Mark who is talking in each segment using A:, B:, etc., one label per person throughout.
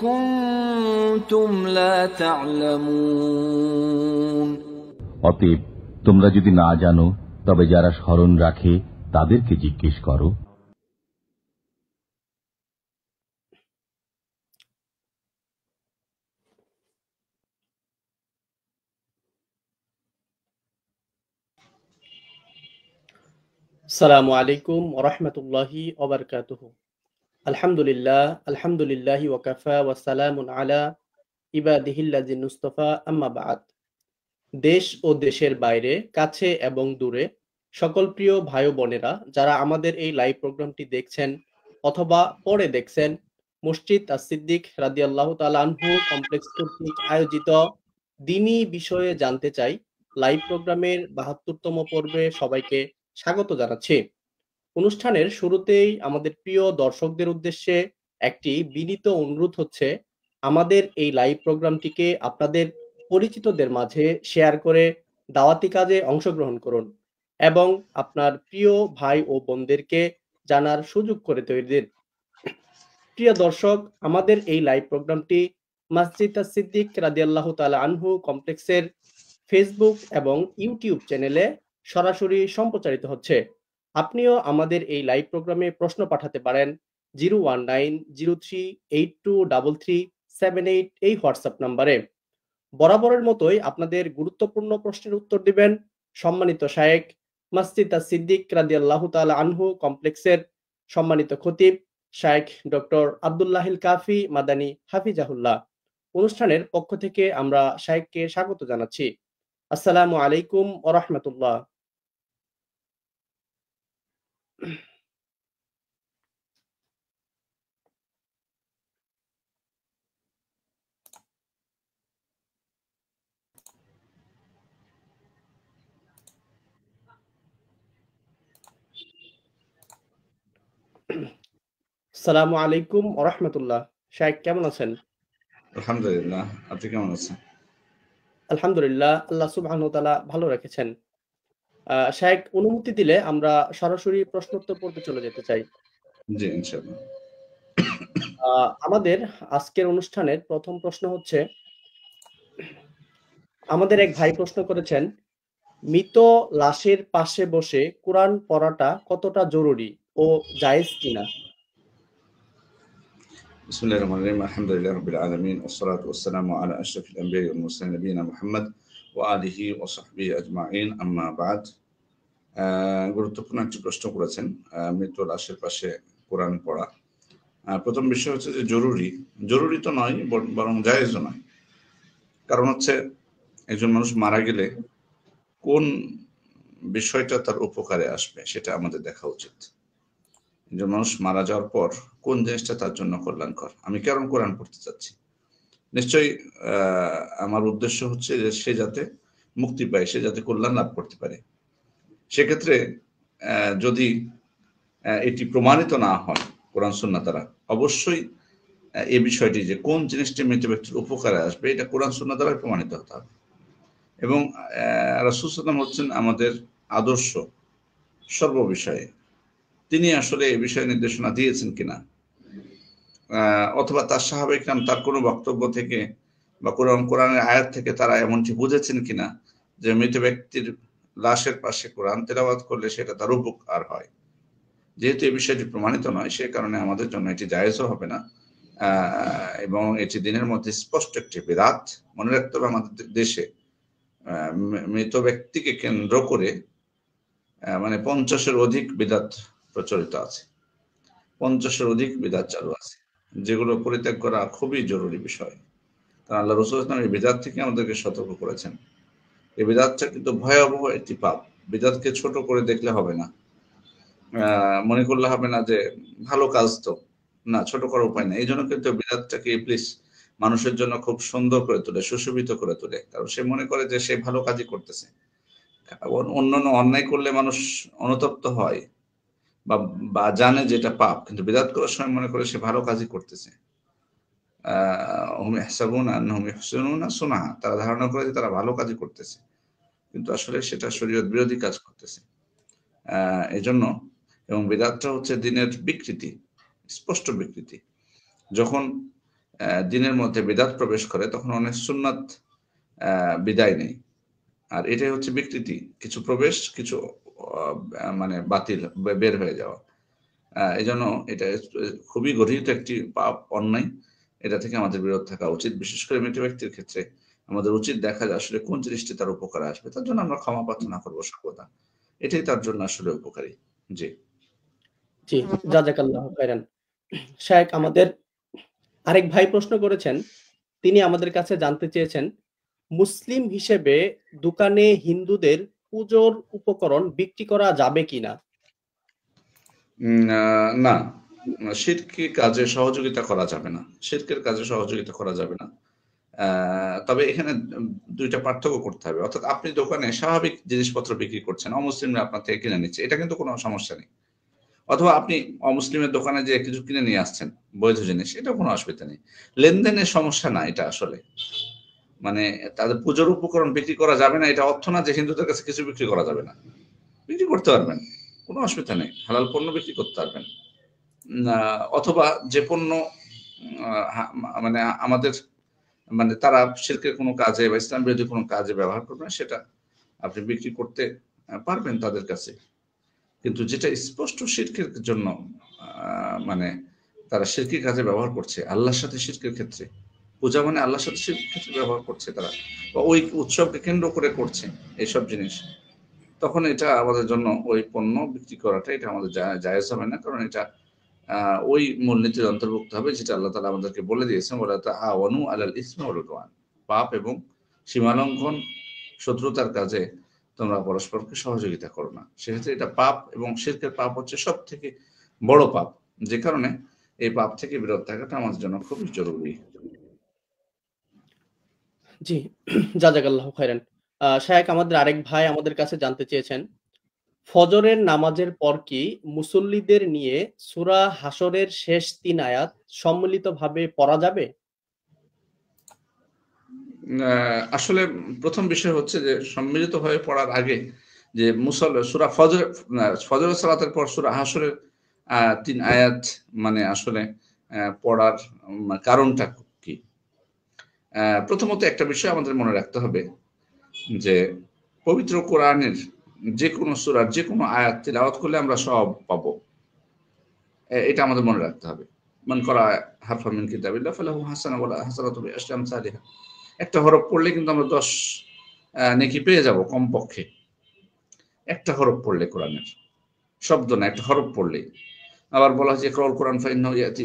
A: كنتم لا تعلمون
B: অতএব তোমরা যদি না জানো তবে যারা স্মরণ রাখে তাদেরকে জিজ্ঞেস করো।
C: আসসালামু আলাইকুম ওয়া রাহমাতুল্লাহি ওয়া বারাকাতুহু। আলহামদুলিল্লাহি ওয়া কাফা ওয়া সালামুন আলা ইবাদিহিল্লাযিনা ইসতাফা, আম্মা বা'দ। দেশ ও দেশের বাইরে, কাছে এবং দূরে সকল প্রিয় ভাই ও বোনেরা যারা আমাদের এই লাইভ প্রোগ্রামটি দেখছেন অথবা পরে দেখছেন, মসজিদ as-সিদ্দিক রাদিয়াল্লাহু তাআলা আনহু কমপ্লেক্স কর্তৃক আয়োজিত দ্বীনি বিষয়ে জানতে চাই লাইভ প্রোগ্রামের ৭২তম পর্বে সবাইকে স্বাগত জানাচ্ছি। অনুষ্ঠানের শুরুতেই আমাদের প্রিয় দর্শকদের উদ্দেশ্যে একটি বিনীত অনুরোধ হচ্ছে, আমাদের এই লাইভ প্রোগ্রামটিকে আপনাদের পরিচিতদের মাঝে শেয়ার করে দাওয়াতি কাজে অংশগ্রহণ করুন এবং আপনার প্রিয় ভাই ও বোনদেরকে জানার সুযোগ করে তৈরি দিন। প্রিয় দর্শক, আমাদের এই লাইভ প্রোগ্রামটি মসজিদ as-সিদ্দিক রাদিয়াল্লাহু তাআলা আনহু কমপ্লেক্সের ফেসবুক এবং ইউটিউব চ্যানেলে সরাসরি সম্প্রচারিত হচ্ছে। আপনিও আমাদের এই লাইভ প্রোগ্রামে প্রশ্ন পাঠাতে পারেন 01903823378 এই হোয়াটসঅ্যাপ নাম্বারে। বরাবরের মতোই আপনাদের গুরুত্বপূর্ণ প্রশ্নের উত্তর দিবেন সম্মানিত শায়েখ, মসজিদ as-সিদ্দিক রাদিয়াল্লাহু তাআলা আনহু কমপ্লেক্সের সম্মানিত খতিব শায়েখ ডক্টর আব্দুল্লাহিল কাফি মাদানী হাফিজাহুল্লাহ। অনুষ্ঠানের পক্ষ থেকে আমরা শায়েখকে স্বাগত জানাচ্ছি। আসসালামু আলাইকুম ওয়া রাহমাতুল্লাহ। আসসালামু আলাইকুম ওয়া রাহমাতুল্লাহ। শায়েখ কেমন আছেন?
D: আলহামদুলিল্লাহ, আপনি কেমন আছেন?
C: আলহামদুলিল্লাহ, আল্লাহ সুবহানাহু ওয়া তাআলা ভালো রেখেছেন। শায়েখ অনুমতি দিলে আমরা সরাসরি প্রশ্নোত্তর পর্বে চলে যেতে চাই।
D: জি, ইনশাআল্লাহ।
C: আমাদের আজকের অনুষ্ঠানের প্রথম প্রশ্ন হচ্ছে, আমাদের এক ভাই প্রশ্ন করেছেন, মৃত লাশের পাশে বসে কোরআন পড়াটা কতটা জরুরি ও জায়েজ কিনা?
D: বিসমিল্লাহির রহমানির রহিম। আলহামদুলিল্লাহি রাব্বিল আলামিন ওয়াসসালাতু ওয়াসসালামু আলা আশরাফিল আমবিয়া ওয়াল মুরসালিন নবিয়িনা মুহাম্মদ ওয়া আলিহি ওয়া সাহবিহি আজমাইন, আম্মা বা'দ। গুরুত্বপূর্ণ একটি প্রশ্ন করেছেন, মৃত লাশের পাশে কোরআন পড়া। প্রথম বিষয় হচ্ছে যে জরুরি তো নয়, বরং জায়েজও নয়। কারণ হচ্ছে একজন মানুষ মারা গেলে কোন বিষয়টা তার উপকারে আসবে সেটা আমাদের দেখা উচিত। একজন মানুষ মারা যাওয়ার পর কোন জিনিসটা তার জন্য কল্যাণকর। আমি কারণ কোরআন পড়তে চাচ্ছি, নিশ্চয়ই আমার উদ্দেশ্য হচ্ছে যে সে যাতে মুক্তি পায়, সে যাতে কল্যাণ লাভ করতে পারে। সেক্ষেত্রে যদি এটি প্রমাণিত না হয় কোরআন সুন্নাহ দ্বারা, অবশ্যই এই বিষয়টি যে কোন জিনিসটি মৃত ব্যক্তির উপকারে আসবে এটা কোরআন সুন্নাহ দ্বারা প্রমাণিত হতে হবে। এবং রাসূল সাল্লাল্লাহু আলাইহি ওয়াসাল্লাম হচ্ছেন আমাদের আদর্শ সর্ববিষয়ে। তিনি আসলে এই বিষয়ে নির্দেশনা দিয়েছেন কিনা, অথবা তার সাহাবা ইকরাম তার কোনো বক্তব্য থেকে বা কোরআনের আয়াত থেকে তারা এমনটি বুঝেছেন কিনা যে মৃত ব্যক্তির লাশের পাশে কোরআন তেলাওয়াত করলে সেটা তার উপকার হয়। যেহেতু এই বিষয়টি প্রমাণিত নয়, সে কারণে আমাদের জন্য এটি জায়েজও হবে না, এবং এটি দিনের মধ্যে স্পষ্ট একটি বিদআত। মনে রাখতে হবে আমাদের দেশে মৃত ব্যক্তিকে কেন্দ্র করে মানে 50-এর অধিক বিদআত প্রচলিত আছে, 50-এর অধিক বিদআত চালু আছে, যেগুলো পরিত্যাগ করা খুবই জরুরি বিষয়। কারণ আল্লাহ রাসূল সাল্লাল্লাহু আলাইহি ওয়াসাল্লাম এই বিদআত থেকে আমাদেরকে সতর্ক করেছেন। এই বিদআতটা কিন্তু ভয়াবহ একটি পাপ। বিদআতকে ছোট করে দেখলে হবে না, মনে করলে হবে না যে ভালো কাজ তো না, ছোট করার উপায় নেই। এই জন্য কিন্তু বিদআতটাকে ইবলিস মানুষের জন্য খুব সুন্দর করে তোলে, সুশোভিত করে তোলে। কারণ সে মনে করে যে সে ভালো কাজই করতেছে। অন্যান্য অন্যায় করলে মানুষ অনুতপ্ত হয় বা জানে যে এটা পাপ, কিন্তু বিদআত করার সময় মনে করে সে ভালো কাজই করতেছে। হুম ইয়াহসাবুনা আন্নাহুম ইহসিনুনা সুনআ, তারা ধারণা করে যে তারা ভালো কাজই করতেছে, কিন্তু আসলে সেটা শরীয়ত বিরোধী কাজ করতেছে। এজন্য এবং বিদআতটা হচ্ছে দ্বীনের বিকৃতি, স্পষ্ট বিকৃতি। যখন দিনের মধ্যে বিদাত প্রবেশ করে তখন অনেক সুন্নাত বিদায় নেই, আর এটাই হচ্ছে বিকৃতি, কিছু প্রবেশ কিছু মানে বাতিল বের হয়ে যাওয়া। এই জন্য এটা খুবই গঠিত একটি পাপ, অন্যায়। এটা থেকে আমাদের বিরত থাকা উচিত। বিশেষ করে মৃত ব্যক্তির ক্ষেত্রে আমাদের উচিত দেখা যায় আসলে কোন জিনিসটি তার উপকারে আসবে, তার জন্য আমরা ক্ষমা প্রার্থনা করবো সর্বদা, এটাই তার জন্য আসলে উপকারী। জি
C: জি, জাযাকাল্লাহু খাইরান। শায়েখ, আমাদের আরেক ভাই প্রশ্ন করেছেন, তিনি আমাদের কাছে জানতে চেয়েছেন, মুসলিম হিসেবে দোকানে হিন্দুদের পুজোর উপকরণ বিক্রি করা যাবে কিনা?
D: না, শিরকি কাজে সহযোগিতা করা যাবে না, শিরকের কাজে সহযোগিতা করা যাবে না। তবে এখানে দুইটা পার্থক্য করতে হবে। অর্থাৎ আপনি দোকানে স্বাভাবিক জিনিসপত্র বিক্রি করছেন, অমুসলিমরা আপনার থেকে কিনে নিচ্ছে, এটা কিন্তু কোনো সমস্যা নেই। অথবা আপনি অমুসলিমের দোকানে যে কিছু কিনে নিয়ে আসছেন বৈধ জিনিস, এটা কোনো অসুবিধা নেই। লেনদেনের সমস্যা না এটা আসলে। মানে তাদের পুজোর উপকরণ বিক্রি করা যাবে না, এটা অর্থ না যে হিন্দুদের কাছে কিছু বিক্রি করা যাবে না। বিক্রি করতে পারবেন, কোনো অসুবিধা নেই, হালাল পণ্য বিক্রি করতে পারবেন। অথবা যে পণ্য মানে আমাদের মানে তারা শিরকের কোনো কাজে বা ইসলাম বিরোধী কোনো কাজে ব্যবহার করবে না, সেটা আপনি বিক্রি করতে পারবেন তাদের কাছে। কিন্তু যেটা স্পষ্ট শিরকের জন্য মানে তারা শিরকি কাজে ব্যবহার করছে, আল্লাহর সাথে শিরকের ক্ষেত্রে, পূজা মানে আল্লাহর সাথে শিরকের ক্ষেত্রে ব্যবহার করছে তারা, বা ওই উৎসবকে কেন্দ্র করে করছে এইসব জিনিস, তখন এটা আমাদের জন্য ওই পণ্য বিক্রি করাটা এটা আমাদের জায়েজ হবে না। কারণ এটা ওই মূলনীতির অন্তর্ভুক্ত হবে যেটা আল্লাহ তাআলা আমাদেরকে বলে দিয়েছেন, ওয়ালা তাআওয়ানু আলাল ইসমি ওয়াল উদওয়ান, পাপ এবং সীমালঙ্ঘন, শত্রুতার কাজে তোমরা পরস্পরকে সহযোগিতা করো না। সেক্ষেত্রে এটা পাপ, এবং শিরকের পাপ হচ্ছে সব থেকে বড় পাপ, যে কারণে এই পাপ থেকে বিরত থাকাটা আমাদের জন্য খুবই জরুরি।
C: জি, জাযাকাল্লাহু খাইরান। শায়েখ, আমাদের আরেক ভাই আমাদের কাছে জানতে চেয়েছেন, ফজরের নামাজের পর কি মুসল্লিদের নিয়ে সূরা হাশরের শেষ ৩ আয়াত সম্মিলিতভাবে পড়া যাবে?
D: আসলে প্রথম বিষয় হচ্ছে যে সম্মিলিতভাবে পড়ার আগে যে সূরা ফজরের সালাতের পর সূরা হাশরের ৩ আয়াত মানে আসলে পড়ার কারণটা কি? প্রথমত একটা বিষয় আমাদের মনে রাখতে হবে যে পবিত্র কোরআনের যে কোনো সূরার যে কোনো আয়াত তিলাওয়াত করলে আমরা সওয়াব পাবো। এটা আমাদের মনে রাখতে হবে। মান করা হারফাম মিন কিতাবিল্লাহ ফালাহু হাসানাতু বিআশরি আমসালিহা। একটা হরফ পড়লে কিন্তু আমরা 10 নেকি পেয়ে যাব কমপক্ষে। একটা হরফ পড়লে কোরআনের, শব্দ না, একটা হরফ পড়লেই। আবার বলা হয়েছে ইকরাউল কোরআন ফাইন্নাহু ইয়াতি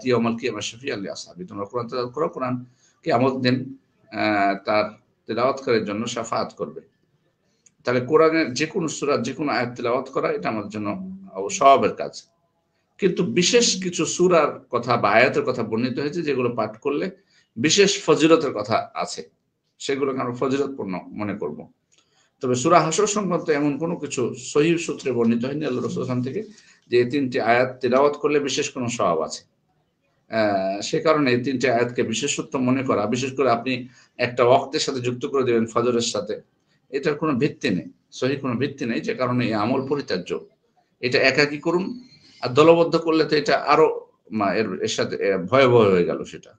D: ইয়াউমাল কিয়ামাহ শাফিআন লিআসহাবি। তোমরা কোরআন তেলাওয়াত করো, কোরআন কিয়ামত দিন তার তেলাওয়াতকারীর জন্য শাফাআত করবে। তাহলে কোরআনের যে কোনো সূরা যে কোনো আয়াত তেলাওয়াত করা এটা আমাদের জন্য সওয়াবের কাজ। কিন্তু বিশেষ কিছু সূরার কথা বা আয়াতের কথা বর্ণিত হয়েছে যেগুলো পাঠ করলে বিশেষ ফজিলতের কথা আছে, সেগুলোকে আমরা ফজিলতপূর্ণ মনে করব। তবে সূরা হাশর সংক্রান্ত এমন কোনো কিছু সহিহ সূত্রে বর্ণিত হয়নি আল্লাহ রাসূল থেকে যে এই ৩টি আয়াত তিলাওয়াত করলে বিশেষ কোনো সওয়াব আছে। সে কারণে এই ৩টি আয়াতকে বিশেষত্ব মনে করা, বিশেষ করে আপনি একটা ওয়াক্তের সাথে যুক্ত করে দেবেন ফজরের সাথে, এটার কোনো ভিত্তি নেই, সহিহ কোনো ভিত্তি নেই, যে কারণে এই আমল পরিত্যাজ্য। এটা একাকী করুন, আর দলবদ্ধ করলে তো এটা আরো এর সাথে ভয়াবহ হয়ে গেল সেটা।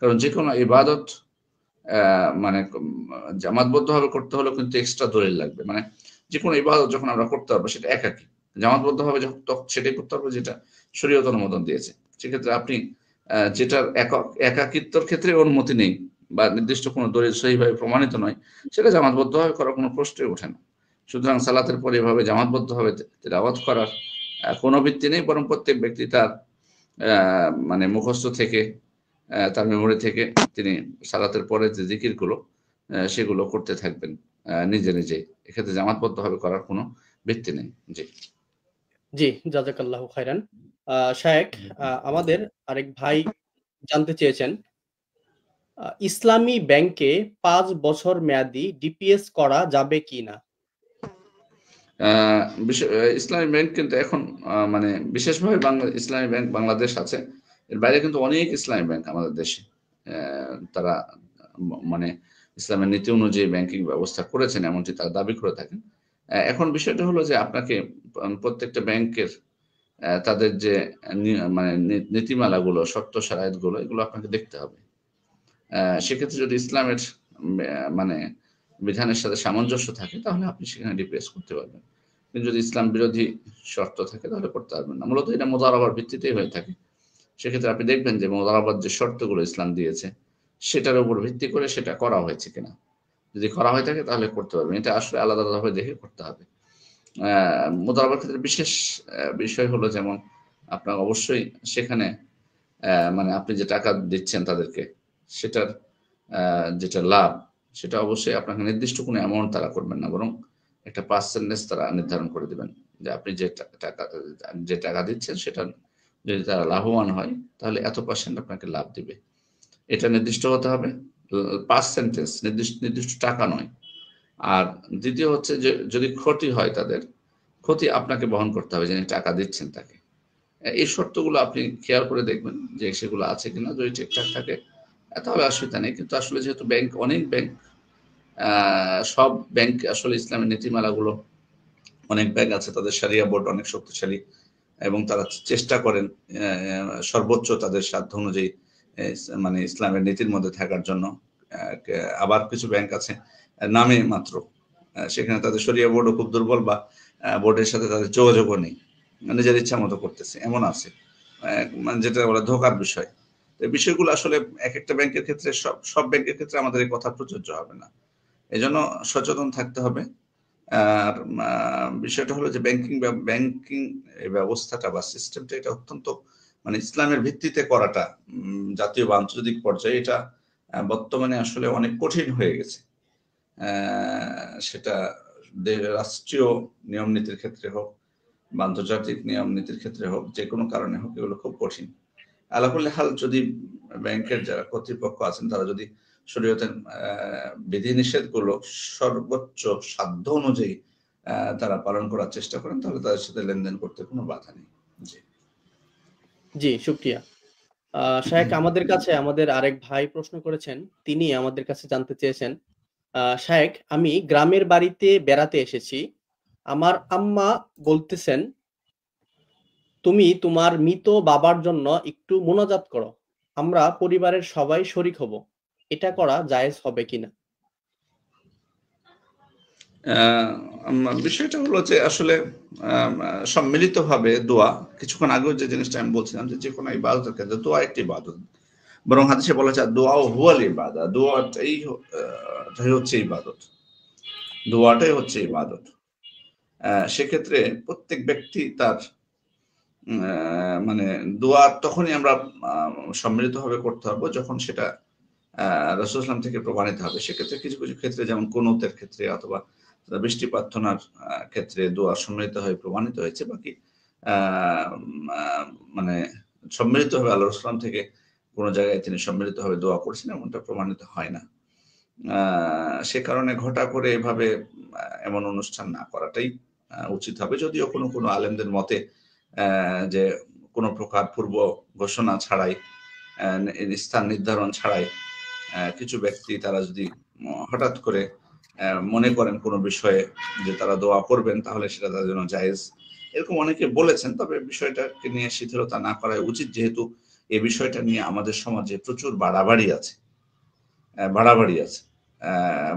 D: কারণ যে কোনো ইবাদত মানে জামাতবদ্ধভাবে করতে হলে কিন্তু এক্সট্রা দলিল লাগবে। মানে যে কোনো ইবাদত যখন আমরা করতে পারবো সেটা একাকী, জামাতবদ্ধভাবে সেটাই করতে পারবো যেটা শরীয়ত অনুমোদন দিয়েছে। সেক্ষেত্রে আপনি যেটার একাকিত্বর ক্ষেত্রে অনুমতি নেই বা নির্দিষ্ট কোনো দলিল সহিভাবে প্রমাণিত নয়, সেটা জামাতবদ্ধভাবে করার কোনো প্রশ্নই ওঠে না। সুতরাং সালাতের পরে এভাবে জামাতবদ্ধভাবে তেলাওয়াত করার কোনো ভিত্তি নেই, বরং প্রত্যেক ব্যক্তি তার মানে মুখস্থ থেকে তার মেমোরি থেকে তিনি সালাতের পরে যে জিকিরগুলো সেগুলো করতে থাকবেন নিজে নিজে। এক্ষেত্রে জামাতবদ্ধভাবে করার কোনো ভিত্তি নেই। জি
C: জি, জাযাকাল্লাহু খাইরান। শায়েখ, আমাদের আরেক ভাই জানতে চেয়েছেন, ইসলামী ব্যাংকে ৫ বছর মেয়াদি ডিপিএস করা যাবে কিনা?
D: ইসলামী ব্যাংক কিন্তু এখন মানে বিশেষভাবে ইসলামী ব্যাংক বাংলাদেশ আছে, এর বাইরে কিন্তু অনেক ইসলামী ব্যাংক আমাদের দেশে তারা মানে ইসলামের নীতি অনুযায়ী ব্যাংকিং ব্যবস্থা করেছেন এমনটি তারা দাবি করে থাকেন। এখন বিষয়টা হলো যে আপনাকে প্রত্যেকটা ব্যাংকের তাদের যে মানে নীতিমালাগুলো, শর্ত শারায়েতগুলো, এগুলো আপনাকে দেখতে হবে। সেক্ষেত্রে যদি ইসলামের মানে বিধানের সাথে সামঞ্জস্য থাকে তাহলে আপনি সেখানে রিপ্লেস করতে পারবেন। কিন্তু যদি ইসলাম বিরোধী শর্ত থাকে তাহলে করতে পারবেন না। মূলত এটা মুদারাবার ভিত্তিতেই হয়ে থাকে। সেক্ষেত্রে আপনি দেখবেন যে মুদারাবার যে শর্তগুলো ইসলাম দিয়েছে সেটার উপর ভিত্তি করে সেটা করা হয়েছে কিনা। যদি করা হয়ে থাকে তাহলে করতে পারবেন। এটা আসলে আলাদা আলাদাভাবে দেখে করতে হবে। মুদারাবার ক্ষেত্রে বিশেষ বিষয় হলো যেমন আপনার অবশ্যই সেখানে মানে আপনি যে টাকা দিচ্ছেন তাদেরকে সেটার যেটা লাভ সেটা অবশ্যই আপনাকে নির্দিষ্ট কোনো অ্যামাউন্ট তারা করবেন না, বরং একটা পার্সেন্টেজ তারা নির্ধারণ করে দেবেন যে আপনি যে টাকা দিচ্ছেন সেটা যদি তারা লাভবান হয় তাহলে এত % আপনাকে লাভ দিবে। এটা নির্দিষ্ট হতে হবে, পার্সেন্টেজ, নির্দিষ্ট টাকা নয়। আর দ্বিতীয় হচ্ছে যে যদি ক্ষতি হয় তাদের, ক্ষতি আপনাকে বহন করতে হবে যিনি টাকা দিচ্ছেন তাকে। এই শর্তগুলো আপনি খেয়াল করে দেখবেন যে সেগুলো আছে কিনা। যদি ঠিকঠাক থাকে তাহলে অসুবিধা নেই। কিন্তু আসলে যেহেতু অনেক ব্যাংক, সব ব্যাংক আসলে ইসলামের নীতিমালাগুলো, অনেক ব্যাংক আছে তাদের শরিয়া বোর্ড অনেক শক্তিশালী এবং তারা চেষ্টা করেন সর্বোচ্চ তাদের সাধ্য অনুযায়ী মানে ইসলামের নীতির মধ্যে থাকার জন্য। আবার কিছু ব্যাংক আছে নামে মাত্র, সেখানে তাদের শরিয়া বোর্ডও খুব দুর্বল বা বোর্ডের সাথে তাদের যোগাযোগও নেই, নিজের ইচ্ছা মতো করতেছে, এমন আছে, মানে যেটা বলে ধোকার বিষয়। এই বিষয়গুলো আসলে এক একটা ব্যাংকের ক্ষেত্রে, সব ব্যাংকের ক্ষেত্রে আমাদের এই কথা প্রযোজ্য হবে না। এজন্য সচেতন থাকতে হবে। আর বিষয়টা হলো যে ব্যাংকিং এই ব্যবস্থাটা বা সিস্টেমটা এটা অত্যন্ত মানে ইসলামের ভিত্তিতে করাটা জাতীয় বা আন্তর্জাতিক পর্যায়ে এটা বর্তমানে আসলে অনেক কঠিন হয়ে গেছে। সেটা রাষ্ট্রীয় নিয়ম নীতির ক্ষেত্রে হোক বা আন্তর্জাতিক নিয়ম নীতির ক্ষেত্রে হোক, যে কোনো কারণে হোক, এগুলো খুব কঠিন। আলাকুল্লি হাল যদি ব্যাংকের যারা কর্তৃপক্ষ আছেন তারা যদি শরীয়তের বিধিনিষেধগুলো সর্বোচ্চ সাধ্য অনুযায়ী তারা পালন করার চেষ্টা করেন তাহলে তাদের সাথে লেনদেন করতে কোনো বাধা নেই। জি
C: জি, শুকরিয়া। শায়েখ, আমাদের কাছে আমাদের আরেক ভাই প্রশ্ন করেছেন। তিনি আমাদের কাছে জানতে চেয়েছেন, শায়েখ, আমি গ্রামের বাড়িতে বেড়াতে এসেছি। আমার আম্মা বলতেছেন, তুমি তোমার মৃত বাবার জন্য একটু মোনাজাত করো। আমরা পরিবারের সবাই শরিক হব। এটা করা জায়েজ হবে কিনা?
D: বিষয়টা হলো যে আসলে সম্মিলিতভাবে দোয়া, কিছুক্ষণ আগেও যে জিনিসটা আমি বলছিলাম যে কোনো ইবাদতের ক্ষেত্রে দোয়া একটি ইবাদত, বরং হাদিসে বলা যায় দোয়া হুয়াল ইবাদত, দোয়াটাই হচ্ছে ইবাদত, দোয়াটাই হচ্ছে ইবাদত। সেক্ষেত্রে প্রত্যেক ব্যক্তি তার মানে দোয়া তখনই আমরা সম্মিলিতভাবে করতে পারবো যখন সেটা রাসূল সাল্লাল্লাহু থেকে প্রমাণিত হবে। সেক্ষেত্রে কিছু কিছু ক্ষেত্রে যেমন কুনুতের ক্ষেত্রে অথবা বৃষ্টি প্রার্থনার ক্ষেত্রে দোয়া সম্মিলিত হয়ে প্রমাণিত হয়েছে। বাকি মানে সম্মিলিতভাবে আল্লাহ রাসূল থেকে কোনো জায়গায় তিনি সম্মিলিতভাবে দোয়া করেছেন এমনটা প্রমাণিত হয় না। সে কারণে ঘটা করে এভাবে এমন অনুষ্ঠান না করাটাই উচিত হবে। যদিও কোনো কোনো আলেমদের মতে যে কোনো প্রকার পূর্ব ঘোষণা ছাড়াই, স্থান নির্ধারণ ছাড়াই কিছু ব্যক্তি তারা যদি হঠাৎ করে মনে করেন কোনো বিষয়ে যে তারা দোয়া করবেন তাহলে সেটা তাদের জন্য জায়েজ, এরকম অনেকে বলেছেন। তবে বিষয়টাকে নিয়ে শিথিলতা না করাই উচিত, যেহেতু এই বিষয়টা নিয়ে আমাদের সমাজে প্রচুর বাড়াবাড়ি আছে।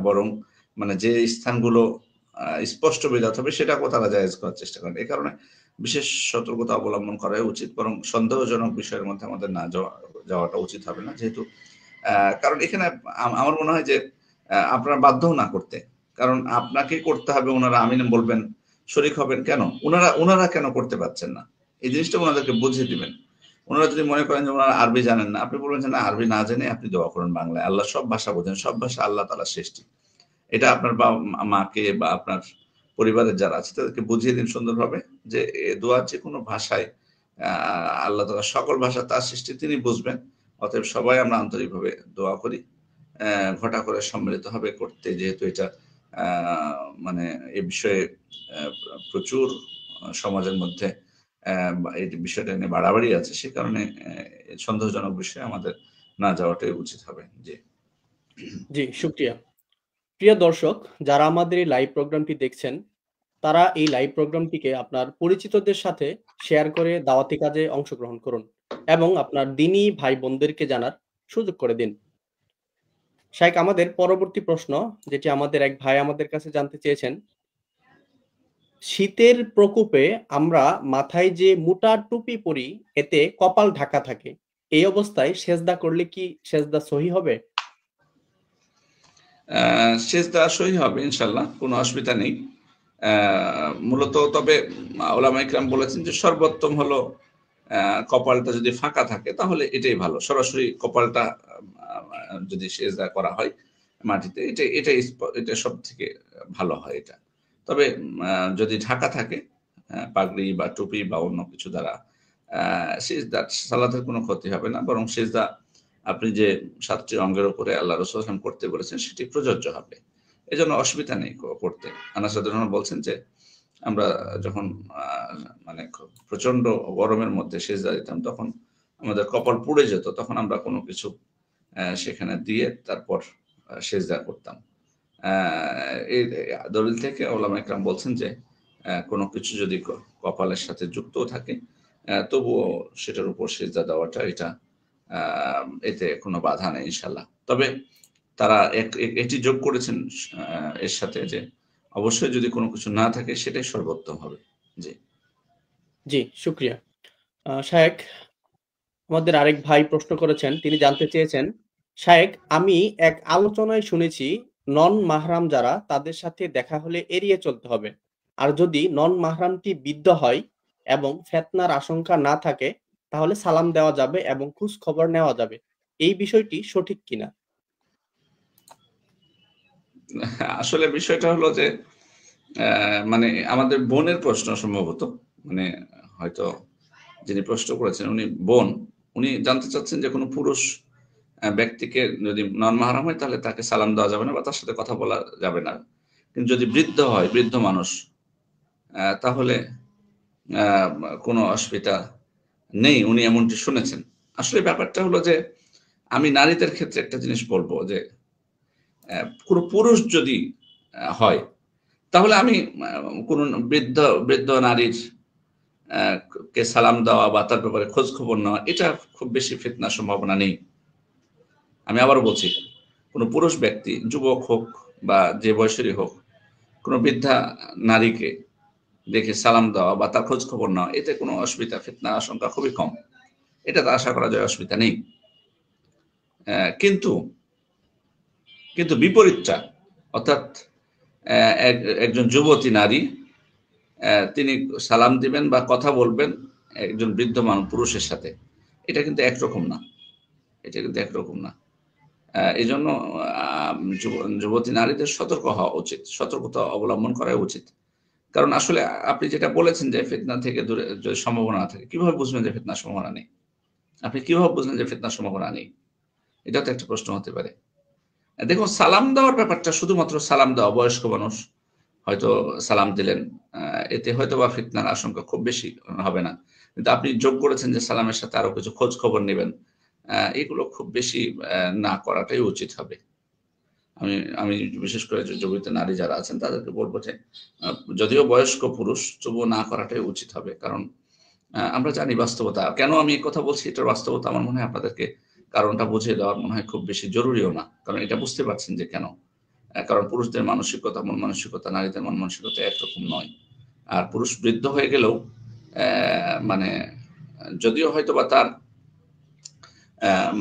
D: বরং মানে যে স্থানগুলো স্পষ্ট বিধাত হবে সেটাকেও তারা জায়েজ করার চেষ্টা করেন। এ কারণে বিশেষ সতর্কতা অবলম্বন করাই উচিত, বরং সন্দেহজনক বিষয়ের মধ্যে আমাদের না যাওয়াটা উচিত হবে না। যেহেতু কারণ এখানে আমার মনে হয় যে আপনারা বাধ্যও না করতে, কারণ আপনাকে করতে হবে, ওনারা আমিন বলবেন, শরিক হবেন কেন? ওনারা কেন করতে পারছেন না? এই জিনিসটা ওনাদেরকে বুঝিয়ে দিবেন। ওনারা যদি মনে করেন যে ওনারা আরবি জানেন না, আপনি বলবেন যে না, আরবি না জেনে আপনি দোয়া করুন বাংলায়। আল্লাহ সব ভাষা বোঝেন, সব ভাষা আল্লাহ তাআলার সৃষ্টি। এটা আপনার মাকে বা আপনার পরিবারের যারা আছে তাদেরকে বুঝিয়ে দিন সুন্দরভাবে যে দোয়ার যে কোনো ভাষায় আল্লাহ তাআলা সকল ভাষা তার সৃষ্টি, তিনি বুঝবেন। অতএব সবাই আমরা আন্তরিকভাবে দোয়া করি। ঘটা করে সম্মিলিতভাবে করতে, যেহেতু এটা মানে এ বিষয়ে প্রচুর সমাজের মধ্যে এই বিষয়টা নিয়ে বাড়াবাড়ি আছে, সে কারণে সন্দেহজনক বিষয়ে আমাদের না যাওয়াটাই উচিত হবে। জি
C: জি, শুকরিয়া। প্রিয় দর্শক, যারা আমাদের এই লাইভ প্রোগ্রামটি দেখছেন, তারা এই লাইভ প্রোগ্রামটিকে আপনার পরিচিতদের সাথে শেয়ার করে দাওয়াতি কাজে অংশগ্রহণ করুন এবং আপনার দ্বীনী ভাই বোনদেরকে জানার সুযোগ করে দিন। শাইখ, আমাদের পরবর্তী প্রশ্ন, যেটি আমাদের এক ভাই আমাদের কাছে জানতে চেয়েছেন, শীতের প্রকোপে আমরা মাথায় যে মোটা টুপি পরি এতে কপাল ঢাকা থাকে, এই অবস্থায় সেজদা করলে কি সেজদা সহি হবে?
D: সেজদা সহি হবে ইনশাল্লাহ, কোনো অসুবিধা নেই। মূলত তবে ওলামা ইকরাম বলেছেন যে সর্বোত্তম হলো কপালটা যদি ফাঁকা থাকে তাহলে এটাই ভালো, সরাসরি কপালটা যদি সেজদা করা হয় মাটিতে, এটা সব থেকে ভালো হয় এটা। তবে যদি ঢাকা থাকে পাগড়ি বা টুপি বা অন্য কিছু দ্বারা, সেজদা সালাতের কোনো ক্ষতি হবে না, বরং সেজদা আপনি যে 7টি অঙ্গের উপরে আল্লাহ রাসূল সাল্লাল্লাহু আলাইহি ওয়াসাল্লাম করতে বলেছেন সেটি প্রযোজ্য হবে, এজন্য অসুবিধা নেই করতে। আনাস রাদিয়াল্লাহু আনহু বলছেন যে আমরা যখন মানে প্রচন্ড গরমের মধ্যে সেজদা দিতাম তখন আমাদের কপাল পুড়ে যেত, তখন আমরা কোনো কিছু সেখানে দিয়ে তারপর সেজদা করতাম। এই দলিল থেকে ওলামা ইকরাম বলছেন যে কোনো কিছু যদি কপালের সাথে যুক্ত থাকে তবুও সেটার উপর সেজদা দেওয়াটা এটা এতে কোনো বাধা নেই ইনশাল্লাহ। তবে তারা এটি যোগ করেছেন এর সাথে যে অবশ্যই যদি কোনো কিছু না থাকে সেটাই সর্বোত্তম হবে। জি
C: জি, শুকরিয়া। শায়েখ, আমাদের আরেক ভাই প্রশ্ন করেছেন, তিনি জানতে চেয়েছেন, শায়েখ, আমি এক আলোচনায় শুনেছি নন মাহরাম যারা তাদের সাথে দেখা হলে এড়িয়ে চলতে হবে, আর যদি নন মাহরামটি বৃদ্ধ হয় এবং ফেতনার আশঙ্কা না থাকে তাহলে সালাম দেওয়া যাবে এবং খোঁজ খবর নেওয়া যাবে, এই বিষয়টি সঠিক কিনা?
D: আসলে বিষয়টা হলো যে মানে আমাদের বোনের প্রশ্ন সম্ভবত, মানে হয়তো যিনি প্রশ্ন করেছেন উনি বোন, উনি জানতে চাচ্ছেন যে কোনো পুরুষ ব্যক্তিকে যদি নন মাহরাম হয় তাহলে তাকে সালাম দেওয়া যাবে না বা তার সাথে কথা বলা যাবে না, কিন্তু যদি বৃদ্ধ হয়, বৃদ্ধ মানুষ, তাহলে কোনো অসুবিধা নেই, উনি এমনটি শুনেছেন। আসলে ব্যাপারটা হলো যে আমি নারীদের ক্ষেত্রে একটা জিনিস বলবো যে কোনো পুরুষ যদি হয় তাহলে আমি কোনো বৃদ্ধ বৃদ্ধ নারীর কে সালাম দেওয়া বা তার ব্যাপারে খোঁজ খবর নেওয়া এটা খুব বেশি ফিতনার সম্ভাবনা নেই। আমি আবারও বলছি, কোনো পুরুষ ব্যক্তি, যুবক হোক বা যে বয়সেরই হোক, কোনো বৃদ্ধা নারীকে দেখে সালাম দেওয়া বা তার খোঁজ খবর নেওয়া এতে কোনো অসুবিধা, ফিতনার আশঙ্কা খুবই কম, এটাতে আশা করা যায় অসুবিধা নেই। কিন্তু কিন্তু বিপরীতটা, অর্থাৎ একজন যুবতী নারী তিনি সালাম দিবেন বা কথা বলবেন একজন বৃদ্ধ মানুষ পুরুষের সাথে, এটা কিন্তু একরকম না, এটা কিন্তু একরকম না। এই জন্য যুবতী নারীদের সতর্ক হওয়া উচিত, সতর্কতা অবলম্বন করা উচিত। কারণ আসলে আপনি যেটা বলেছেন যে ফিতনা থেকে দূরে যদি সম্ভাবনা না থাকে, কিভাবে বুঝবেন যে ফিতনার সম্ভাবনা নেই? আপনি কিভাবে বুঝলেন যে ফিতনার সম্ভাবনা নেই? এটা তো একটা প্রশ্ন হতে পারে। দেখুন, সালাম দেওয়ার ব্যাপারটা শুধুমাত্র সালাম দেওয়া, বয়স্ক মানুষ হয়তো সালাম দিলেন, এতে হয়তো বা ফিতনার আশঙ্কা খুব বেশি হবে না, কিন্তু আপনি যোগ করেছেন যে সালামের সাথে আরো কিছু খোঁজ খবর নেবেন, এগুলো খুব বেশি না করাটাই উচিত হবে। আমি আমি বিশেষ করে যে যুবতী নারী যারা আছেন তাদেরকে বলবো যে যদিও বয়স্ক পুরুষ তবুও না করাটাই উচিত হবে। কারণ আমরা জানি বাস্তবতা, কেন আমি এই কথা বলছি এটার বাস্তবতা আমার মনে হয় আপনাদেরকে কারণটা বুঝিয়ে দেওয়ার মনে হয় খুব বেশি জরুরিও না, কারণ এটা বুঝতে পারছেন যে কেন। কারণ পুরুষদের মানসিকতা, মন মানসিকতা নারীদের মন মানসিকতা একরকম নয়। আর পুরুষ বৃদ্ধ হয়ে গেলেও মানে যদিও হয়তো বা তার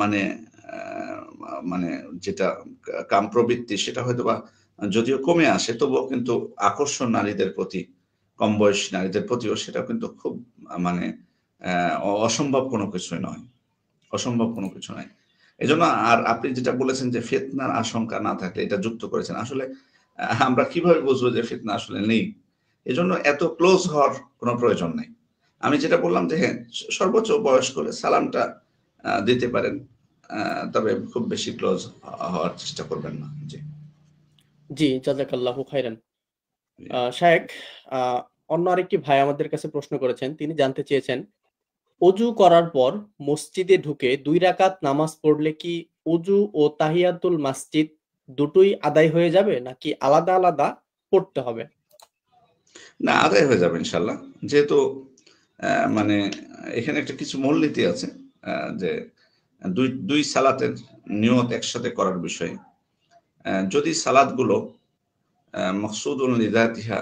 D: মানে মানে যেটা কাম প্রবৃত্তি সেটা হয়তো বা যদিও কমে আসে, তবুও কিন্তু আকর্ষণ নারীদের প্রতি, কম বয়সী নারীদের প্রতিও সেটা কিন্তু খুব মানে অসম্ভব কোনো কিছুই নয়, অসম্ভব কোনো কিছু নয়। এজন্য আর আপনি যেটা বলেছেন যে ফিতনার আশঙ্কা না থাকলে, এটা যুক্ত করেছেন, আসলে আমরা কিভাবে বুঝবো যে ফিতনা আসলে নেই? এজন্য এত ক্লোজ হওয়ার কোনো প্রয়োজন নেই। আমি যেটা বললাম যে হ্যাঁ, সর্বোচ্চ বয়স করে সালামটা দিতে পারেন, তবে খুব বেশি ক্লোজ হওয়ার চেষ্টা করবেন না। জি
C: জি, জাযাকাল্লাহু খাইরান।
D: জি।
C: শায়েখ, অন্য আরেকটি ভাই আমাদের কাছে প্রশ্ন করেছেন, তিনি জানতে চেয়েছেন, অজু করার পর মসজিদে ঢুকে 2 রাকাত নামাজ পড়লে কি অজু ও তাহিয়াতুল মাসজিদ দুটোই আদায় হয়ে যাবে নাকি আলাদা আলাদা পড়তে হবে?
D: না, আদায় হয়ে যাবে ইনশাল্লাহ। যেহেতু মানে এখানে একটা কিছু মূলনীতি আছে, যে দুই সালাতের নিয়ত একসাথে করার বিষয়ে। যদি সালাদগুলো মকসুদুল লিযাতিহা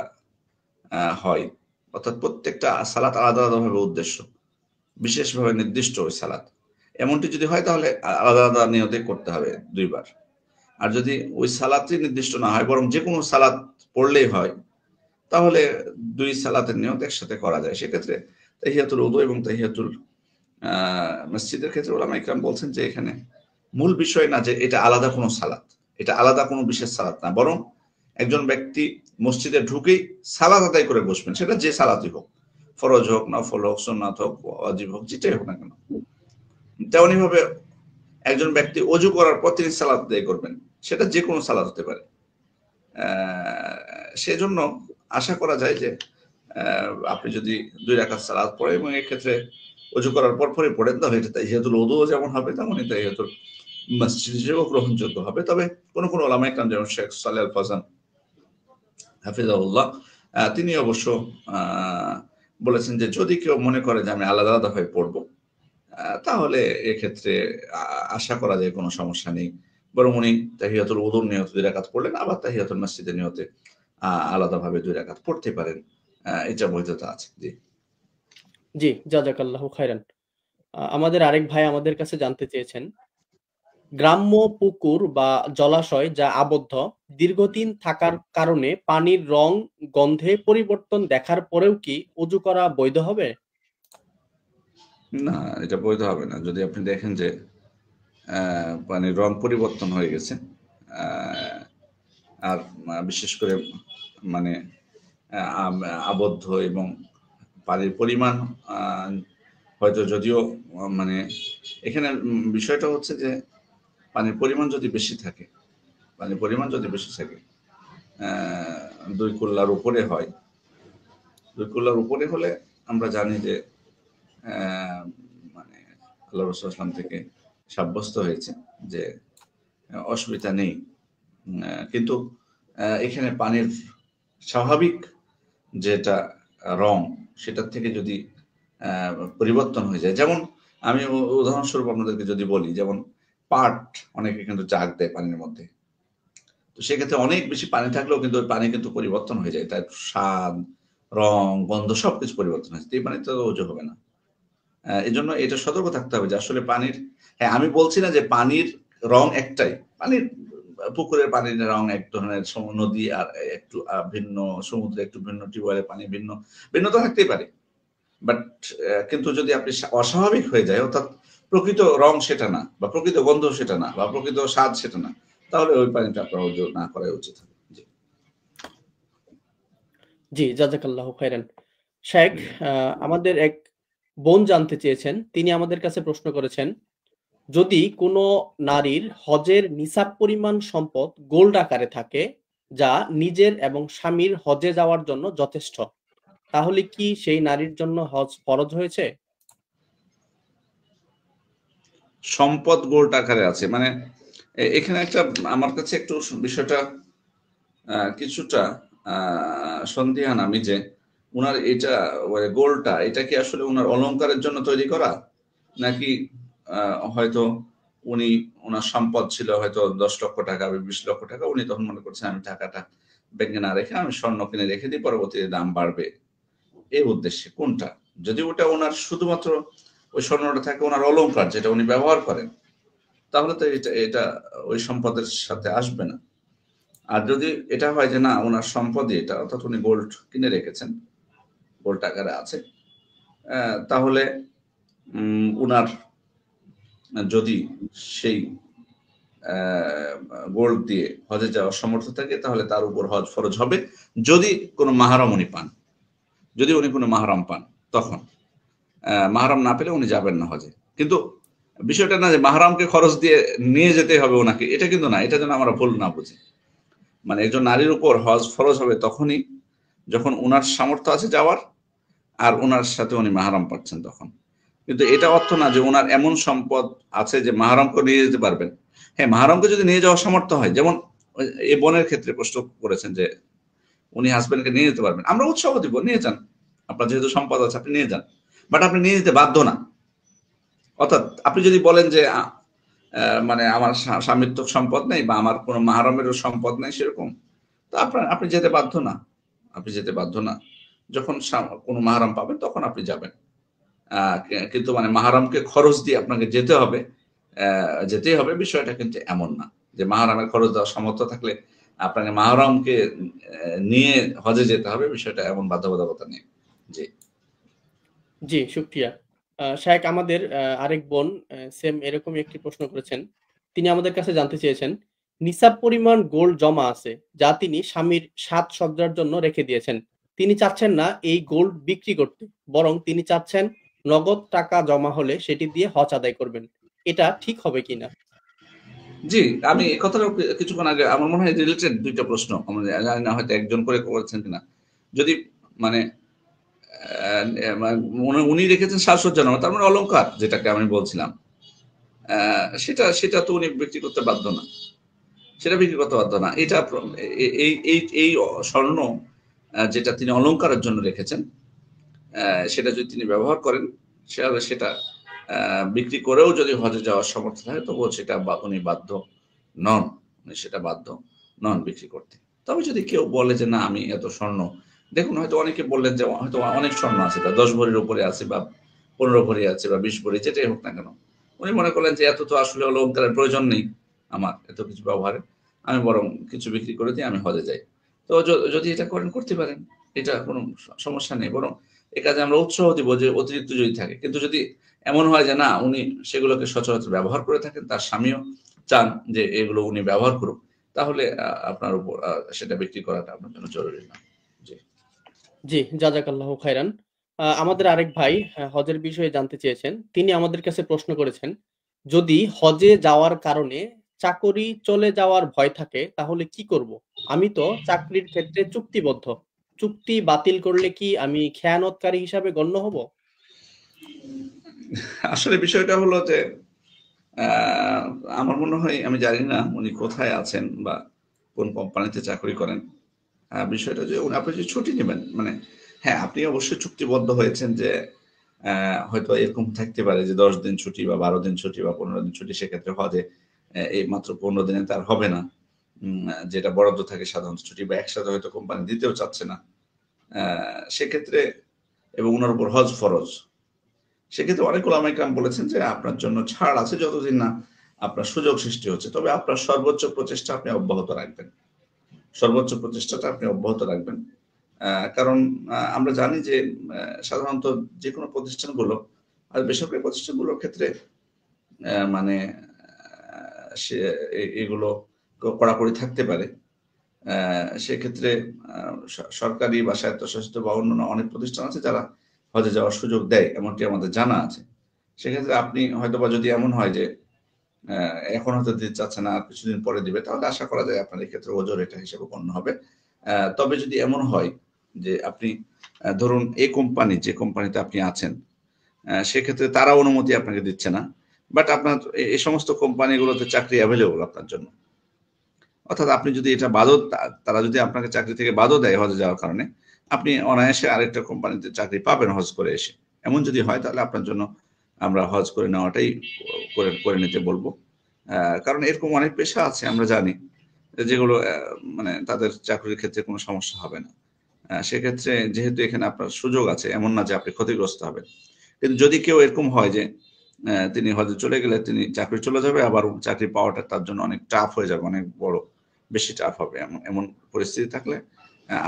D: হয়, অর্থাৎ প্রত্যেকটা সালাত আলাদা আলাদাভাবে উদ্দেশ্য, বিশেষভাবে নির্দিষ্ট ওই সালাত, এমনটি যদি হয় তাহলে আলাদা আলাদা নিয়তে করতে হবে দুইবার। আর যদি ওই সালাতই নির্দিষ্ট না হয়, বরং যে কোনো সালাত পড়লেই হয়, তাহলে দুই সালাতের নিয়ত একসাথে করা যায়। সেক্ষেত্রে তাহিয়াতুল উযু এবং তাহিয়াতুল মসজিদের ক্ষেত্রে ওলামা ইকরাম বলছেন যে এখানে মূল বিষয় না যে এটা আলাদা কোনো সালাত, এটা আলাদা কোনো বিশেষ সালাত না, বরং একজন ব্যক্তি মসজিদে ঢুকেই সালাত আদায় করে বসবেন, সেটা যে সালাতই হোক, ফরজ হোক, নফল হোক, সুন্নাত হোক, ওয়াজিব হোক, যেটাই হোক না কেন। তেমনি ভাবে একজন ব্যক্তি ওযু করার পর তিনি সালাত আদায় করবেন, সেটা যে কোনো সালাত হতে পারে। সেজন্য আশা করা যায় যে আপনি যদি 2 রাকাত সালাত পড়েন এবং এক্ষেত্রে ওযু করার পর পরে পড়েন, তাহলে এটা তাহিয়াতুল উযু যেমন হবে তেমনই তাহিয়াতুল মসজিদ হিসেবেও গ্রহণযোগ্য হবে। তবে কোন ওলামা ইকরাম যেমন শেখ সালেহ আল ফাওজান হাফিজাহুল্লাহ, তিনি অবশ্য বলেছেন যে যদি কেউ মনে করে যে আমি আলাদা আলাদা হয়ে পড়বো, তাহলে এক্ষেত্রে আশা করা যায় কোনো সমস্যা নেই, বরং উনি তাহিয়াতুল উযুর নিয়তে 2 রাকাত পড়লেন, আবার তাহিয়াতুল মসজিদের নিয়তে আলাদাভাবে 2 রাকাত পড়তে পারেন। এটা বৈধতা আছে। জি
C: জি, জাযাকাল্লাহু খাইরান। আমাদের আরেক ভাই আমাদের কাছে জানতে চেয়েছেন, গ্রাম্য পুকুর বা জলাশয় যা আবদ্ধ, দীর্ঘদিন থাকার কারণে পানির রং, গন্ধে পরিবর্তন দেখার পরেও কি ওযু করা বৈধ হবে?
D: না, এটা বৈধ হবে না। যদি আপনি দেখেন যে পানির রং পরিবর্তন হয়ে গেছে, আর বিশেষ করে মানে আবদ্ধ এবং পানির পরিমাণ হয়তো, যদিও মানে এখানে বিষয়টা হচ্ছে যে পানির পরিমাণ যদি বেশি থাকে, 2 কুল্লার উপরে হয়, 2 কুল্লার উপরে হলে আমরা জানি যে মানে আল্লাহ রাসূল সাল্লাল্লাহু আলাইহি ওয়াসাল্লাম থেকে সাব্যস্ত হয়েছে যে অসুবিধা নেই। কিন্তু এখানে পানির স্বাভাবিক যেটা রং, সেটার থেকে যদি পরিবর্তন হয়ে যায়, যেমন আমি উদাহরণস্বরূপ আপনাদেরকে যদি বলি, যেমন পাট অনেকে কিন্তু জাগ দেয় পানির মধ্যে, তো সেক্ষেত্রে অনেক বেশি পানি থাকলেও কিন্তু ওই পানি কিন্তু পরিবর্তন হয়ে যায়, তার স্বাদ, রং, গন্ধ সবকিছু পরিবর্তন হয়েছে, এই পানিতে তো ওযু হবে না। এজন্য এটা সতর্ক থাকতে হবে যে আসলে পানির, হ্যাঁ আমি বলছি না যে পানির রং একটাই, পানির পুকুরের পানির রং এক ধরনের, নদী আর একটু ভিন্ন, সমুদ্রে একটু ভিন্ন, টিউবওয়েলের পানি ভিন্ন, ভিন্নতা থাকতেই পারে। বাট কিন্তু যদি আপনি অস্বাভাবিক হয়ে যায়, অর্থাৎ প্রকৃত রং সেটা না, বা প্রকৃত গন্ধ সেটা না, বা প্রকৃত স্বাদ সেটা না, তাহলে ওই পানিটা আপনার ওযু না করাই উচিত হবে। জি
C: জি, জাযাকাল্লাহু খাইরান। শায়েখ, আমাদের এক বোন জানতে চেয়েছেন, তিনি আমাদের কাছে প্রশ্ন করেছেন, যদি কোনো নারীর হজের নিসাব পরিমাণ সম্পদ গোল্ড আকারে থাকে, যা নিজের এবং স্বামীর হজে যাওয়ার জন্য যথেষ্ট, তাহলে কি সেই নারীর জন্য হজ ফরজ হয়েছে?
D: সম্পদ গোল্ড আকারে আছে, মানে এখানে একটা আমার কাছে একটু বিষয়টা কিছুটা সন্দিহান আমি, যে উনার এটা গোল্ডটা, এটা কি আসলে উনার অলংকারের জন্য তৈরি করা, নাকি হয়তো উনি, ওনার সম্পদ ছিল হয়তো 10 লক্ষ টাকা বা 20 লক্ষ টাকা, উনি তখন মনে করছেন আমি টাকাটা ব্যাংকে না রেখে আমি স্বর্ণ কিনে রেখে দিই, পরবর্তীতে দাম বাড়বে, এই উদ্দেশ্যে কোনটা? যদি ওটা ওনার শুধুমাত্র ওই স্বর্ণটা থাকে ওনার অলংকার, যেটা উনি ব্যবহার করেন, তাহলে তো এটা এটা ওই সম্পদের সাথে আসবে না। আর যদি এটা হয় যে না, ওনার সম্পদই এটা, অর্থাৎ উনি গোল্ড কিনে রেখেছেন, গোল্ড আকারে আছে, তাহলে উনার যদি সেই গোল্ড দিয়ে হজে যাওয়ার সমর্থ থাকে, তাহলে তার উপর হজ ফরজ হবে, যদি কোনো মাহরাম উনি পান। যদি উনি কোনো মাহরাম পান, তখন মাহরাম না পেলে উনি যাবেন না হজে। কিন্তু বিষয়টা না যে মাহরামকে খরচ দিয়ে নিয়ে যেতে হবে ওনাকে, এটা কিন্তু না, এটা যেন আমরা ভুল না বুঝি। মানে একজন নারীর উপর হজ ফরজ হবে তখনই যখন উনার সামর্থ্য আছে যাওয়ার, আর ওনার সাথে উনি মাহরাম পাচ্ছেন তখন। কিন্তু এটা অর্থ না যে ওনার এমন সম্পদ আছে যে মাহরামকে নিয়ে যেতে পারবেন। হ্যাঁ, মাহরামকে যদি নিয়ে যাওয়ার সামর্থ্য হয়, যেমন এই বোনের ক্ষেত্রে প্রশ্ন করেছেন যে উনি হাজবেন্ডকে নিয়ে যেতে পারবেন, আমরা উৎসাহ দিব, নিয়ে যান, আপনার যেহেতু সম্পদ আছে আপনি নিয়ে যান। বাট আপনি নিয়ে নিতে বাধ্য না। অর্থাৎ আপনি যদি বলেন যে মানে আমার স্বামীর তো সম্পদ নেই বা আমার কোনো মাহরমেরও সম্পদ নেই সেরকম, তো আপনি যেতে বাধ্য না। আপনি যেতে বাধ্য না। যখন কোনো মাহরম পাবেন তখন আপনি যাবেন। কিন্তু মানে মাহরমকে খরচ দিয়ে আপনাকে যেতে হবে, যেতেই হবে, বিষয়টা কিন্তু এমন না যে মাহরমের খরচ দেওয়ার সামর্থ্য থাকলে আপনাকে মাহরমকে নিয়ে হজে যেতে হবে, বিষয়টা এমন বাধ্যবাধকতা নেই। জি
C: জি, শুকরিয়া। শায়েখ, আমাদের আরেক বোন সেম এরকমই একটি প্রশ্ন করেছেন। তিনি আমাদের কাছে জানতে চেয়েছেন, নিসাব পরিমাণ গোল্ড জমা আছে, যা তিনি স্বামীর সাজসজ্জার জন্য রেখে দিয়েছেন। তিনি চাচ্ছেন না এই গোল্ড বিক্রি করতে, বরং তিনি চাচ্ছেন নগদ টাকা জমা হলে সেটি দিয়ে হজ আদায় করবেন। এটা ঠিক হবে কিনা?
D: জি, আমি এই কথাটা কিছুক্ষণ আগে আমার মনে হয় রিলেটেড দুইটা প্রশ্ন, আমরা জানি না হয়তো একজন করে করেছেন কিনা। যদি মানে উনি রেখেছেন সাজসজ্জা নামা, তার মানে অলংকার, যেটাকে আমি বলছিলাম, সেটা সেটা তো উনি বিক্রি করতে বাধ্য না, সেটা বিক্রি করতে বাধ্য না। এটা এই এই এই স্বর্ণ যেটা তিনি অলংকারের জন্য রেখেছেন, সেটা যদি তিনি ব্যবহার করেন, সেটা বিক্রি করেও যদি হজে যাওয়ার সমর্থ থাকে, তবুও সেটা উনি বাধ্য নন, উনি সেটা বাধ্য নন বিক্রি করতে। তবে যদি কেউ বলে যে না আমি এত স্বর্ণ, দেখুন হয়তো অনেকে বললেন যে হয়তো অনেক স্বর্ণ আছে, তার 10 ভরির উপরে আছে বা 15 ভরি আছে বা 20 ভরি, যেটাই হোক না কেন, উনি মনে করলেন যে এত তো আসলে অলংকারের প্রয়োজন নেই আমার এত কিছু ব্যবহারে, আমি বরং কিছু বিক্রি করে দিয়ে আমি হজে যাই। তো যদি এটা করেন, করতে পারেন, এটা কোনো সমস্যা নেই। বরং এ কাজে আমরা উৎসাহ দিব যে অতিরিক্ত যদি থাকে। কিন্তু যদি এমন হয় যে না উনি সেগুলোকে সচরাচর ব্যবহার করে থাকেন, তার স্বামীও চান যে এগুলো উনি ব্যবহার করুক, তাহলে আপনার উপর সেটা বিক্রি করাটা আপনার জন্য জরুরি না। জি।
C: জি, জাযাকাল্লাহু খাইরান। আমাদের আরেক ভাই হজের বিষয়ে জানতে চেয়েছেন। তিনি আমাদের কাছে প্রশ্ন করেছেন, যদি হজে যাওয়ার কারণে চাকরি চলে যাওয়ার ভয় থাকে তাহলে কি করব? আমি তো চাকরির ক্ষেত্রে চুক্তিবদ্ধ। চুক্তি বাতিল করলে কি আমি খেয়ানতকারী হিসাবে গণ্য হব?
D: আসলে বিষয়টা হলো যে আহ, আমার মনে হয়, আমি জানি না উনি কোথায় আছেন বা কোন কোম্পানিতে চাকরি করেন। বিষয়টা যে আপনি যে ছুটি নেবেন, মানে হ্যাঁ আপনি অবশ্যই চুক্তিবদ্ধ হয়েছেন যে হয়তো এরকম থাকতে পারে যে 10 দিন ছুটি বা 12 দিন ছুটি বা 15 দিন ছুটি, সেক্ষেত্রে হজে এই মাত্র 15 দিনে তার হবে না। যেটা বরাদ্দ থাকে সাধারণত ছুটি, বা একসাথে হয়তো কোম্পানি দিতেও চাচ্ছে না, সেক্ষেত্রে, এবং ওনার উপর হজ ফরজ, সেক্ষেত্রে অনেক ওলামা ইকরাম বলেছেন যে আপনার জন্য ছাড় আছে যতদিন না আপনার সুযোগ সৃষ্টি হচ্ছে, তবে আপনার সর্বোচ্চ প্রচেষ্টা আপনি অব্যাহত রাখবেন, সর্বোচ্চ প্রচেষ্টাটা আপনি অব্যাহত রাখবেন। কারণ আমরা জানি যে সাধারণত যে কোনো প্রতিষ্ঠানগুলো আর বেসরকারি প্রতিষ্ঠানগুলোর ক্ষেত্রে মানে সে এগুলো কড়াকড়ি থাকতে পারে। সেক্ষেত্রে সরকারি বা স্বায়ত্তশাসিত বা অন্যান্য অনেক প্রতিষ্ঠান আছে যারা হজে যাওয়ার সুযোগ দেয়, এমনটি আমাদের জানা আছে। সেক্ষেত্রে আপনি হয়তোবা যদি এমন হয় যে এখন হয়তো দিতে চাচ্ছে না, আর কিছুদিন পরে দিবে, তাহলে আশা করা যায় আপনার এক্ষেত্রে ওজোর এটা হিসেবে গণ্য হবে। তবে যদি এমন হয় যে আপনি ধরুন এই কোম্পানি, যে কোম্পানিতে আপনি আছেন, সেক্ষেত্রে তারা অনুমতি আপনাকে দিচ্ছে না, বাট আপনার এই সমস্ত কোম্পানিগুলোতে চাকরি অ্যাভেলেবল আপনার জন্য। অর্থাৎ আপনি যদি এটা বাদও, তারা যদি আপনাকে চাকরি থেকে বাদও দেয় হজে যাওয়ার কারণে, আপনি অনায়াসে আরেকটা কোম্পানিতে চাকরি পাবেন হজ করে এসে। এমন যদি হয় তাহলে আপনার জন্য আমরা হজ করে নেওয়াটাই করে করে নিতে বলবো। কারণ এরকম অনেক পেশা আছে আমরা জানি, যেগুলো মানে তাদের চাকরির ক্ষেত্রে কোনো সমস্যা হবে না। সেক্ষেত্রে যেহেতু এখানে আপনার সুযোগ আছে, এমন না যে আপনি ক্ষতিগ্রস্ত হবেন। কিন্তু যদি কেউ এরকম হয় যে তিনি হজে চলে গেলে তিনি চাকরি চলে যাবে, আবার চাকরি পাওয়াটা তার জন্য অনেক টাফ হয়ে যাবে, অনেক বড় বেশি টাফ হবে, এমন এমন পরিস্থিতি থাকলে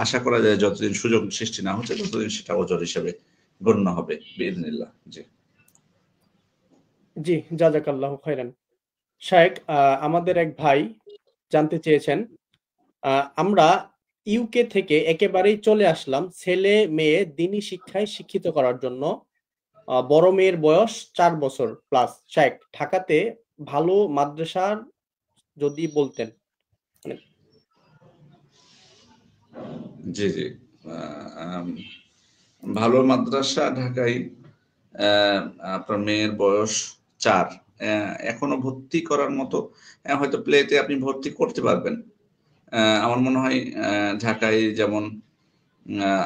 D: আশা করা যায় যতদিন সুযোগ সৃষ্টি না হচ্ছে ততদিন সেটা ওজর হিসেবে গণ্য হবে বিইذنিল্লাহ। জি।
C: জি, জাযাকাল্লাহু খাইরান। শায়েখ, আমাদের এক ভাই জানতে চেয়েছেন, আমরা ইউকে থেকে একেবারেই চলে আসলাম ছেলে মেয়ে দ্বীনি শিক্ষায় শিক্ষিত করার জন্য। বড় মেয়ের বয়স ৪ বছর প্লাস। শায়েখ, ঢাকাতে ভালো মাদ্রাসার যদি বলতেন। মানে
D: জি, জি। আম ভালো মাদ্রাসা ঢাকায়, আপনার মেয়ের বয়স ৪, এখনো ভর্তি করার মতো, হয়তো প্লেতে আপনি ভর্তি করতে পারবেন। আমার মনে হয় ঢাকায় যেমন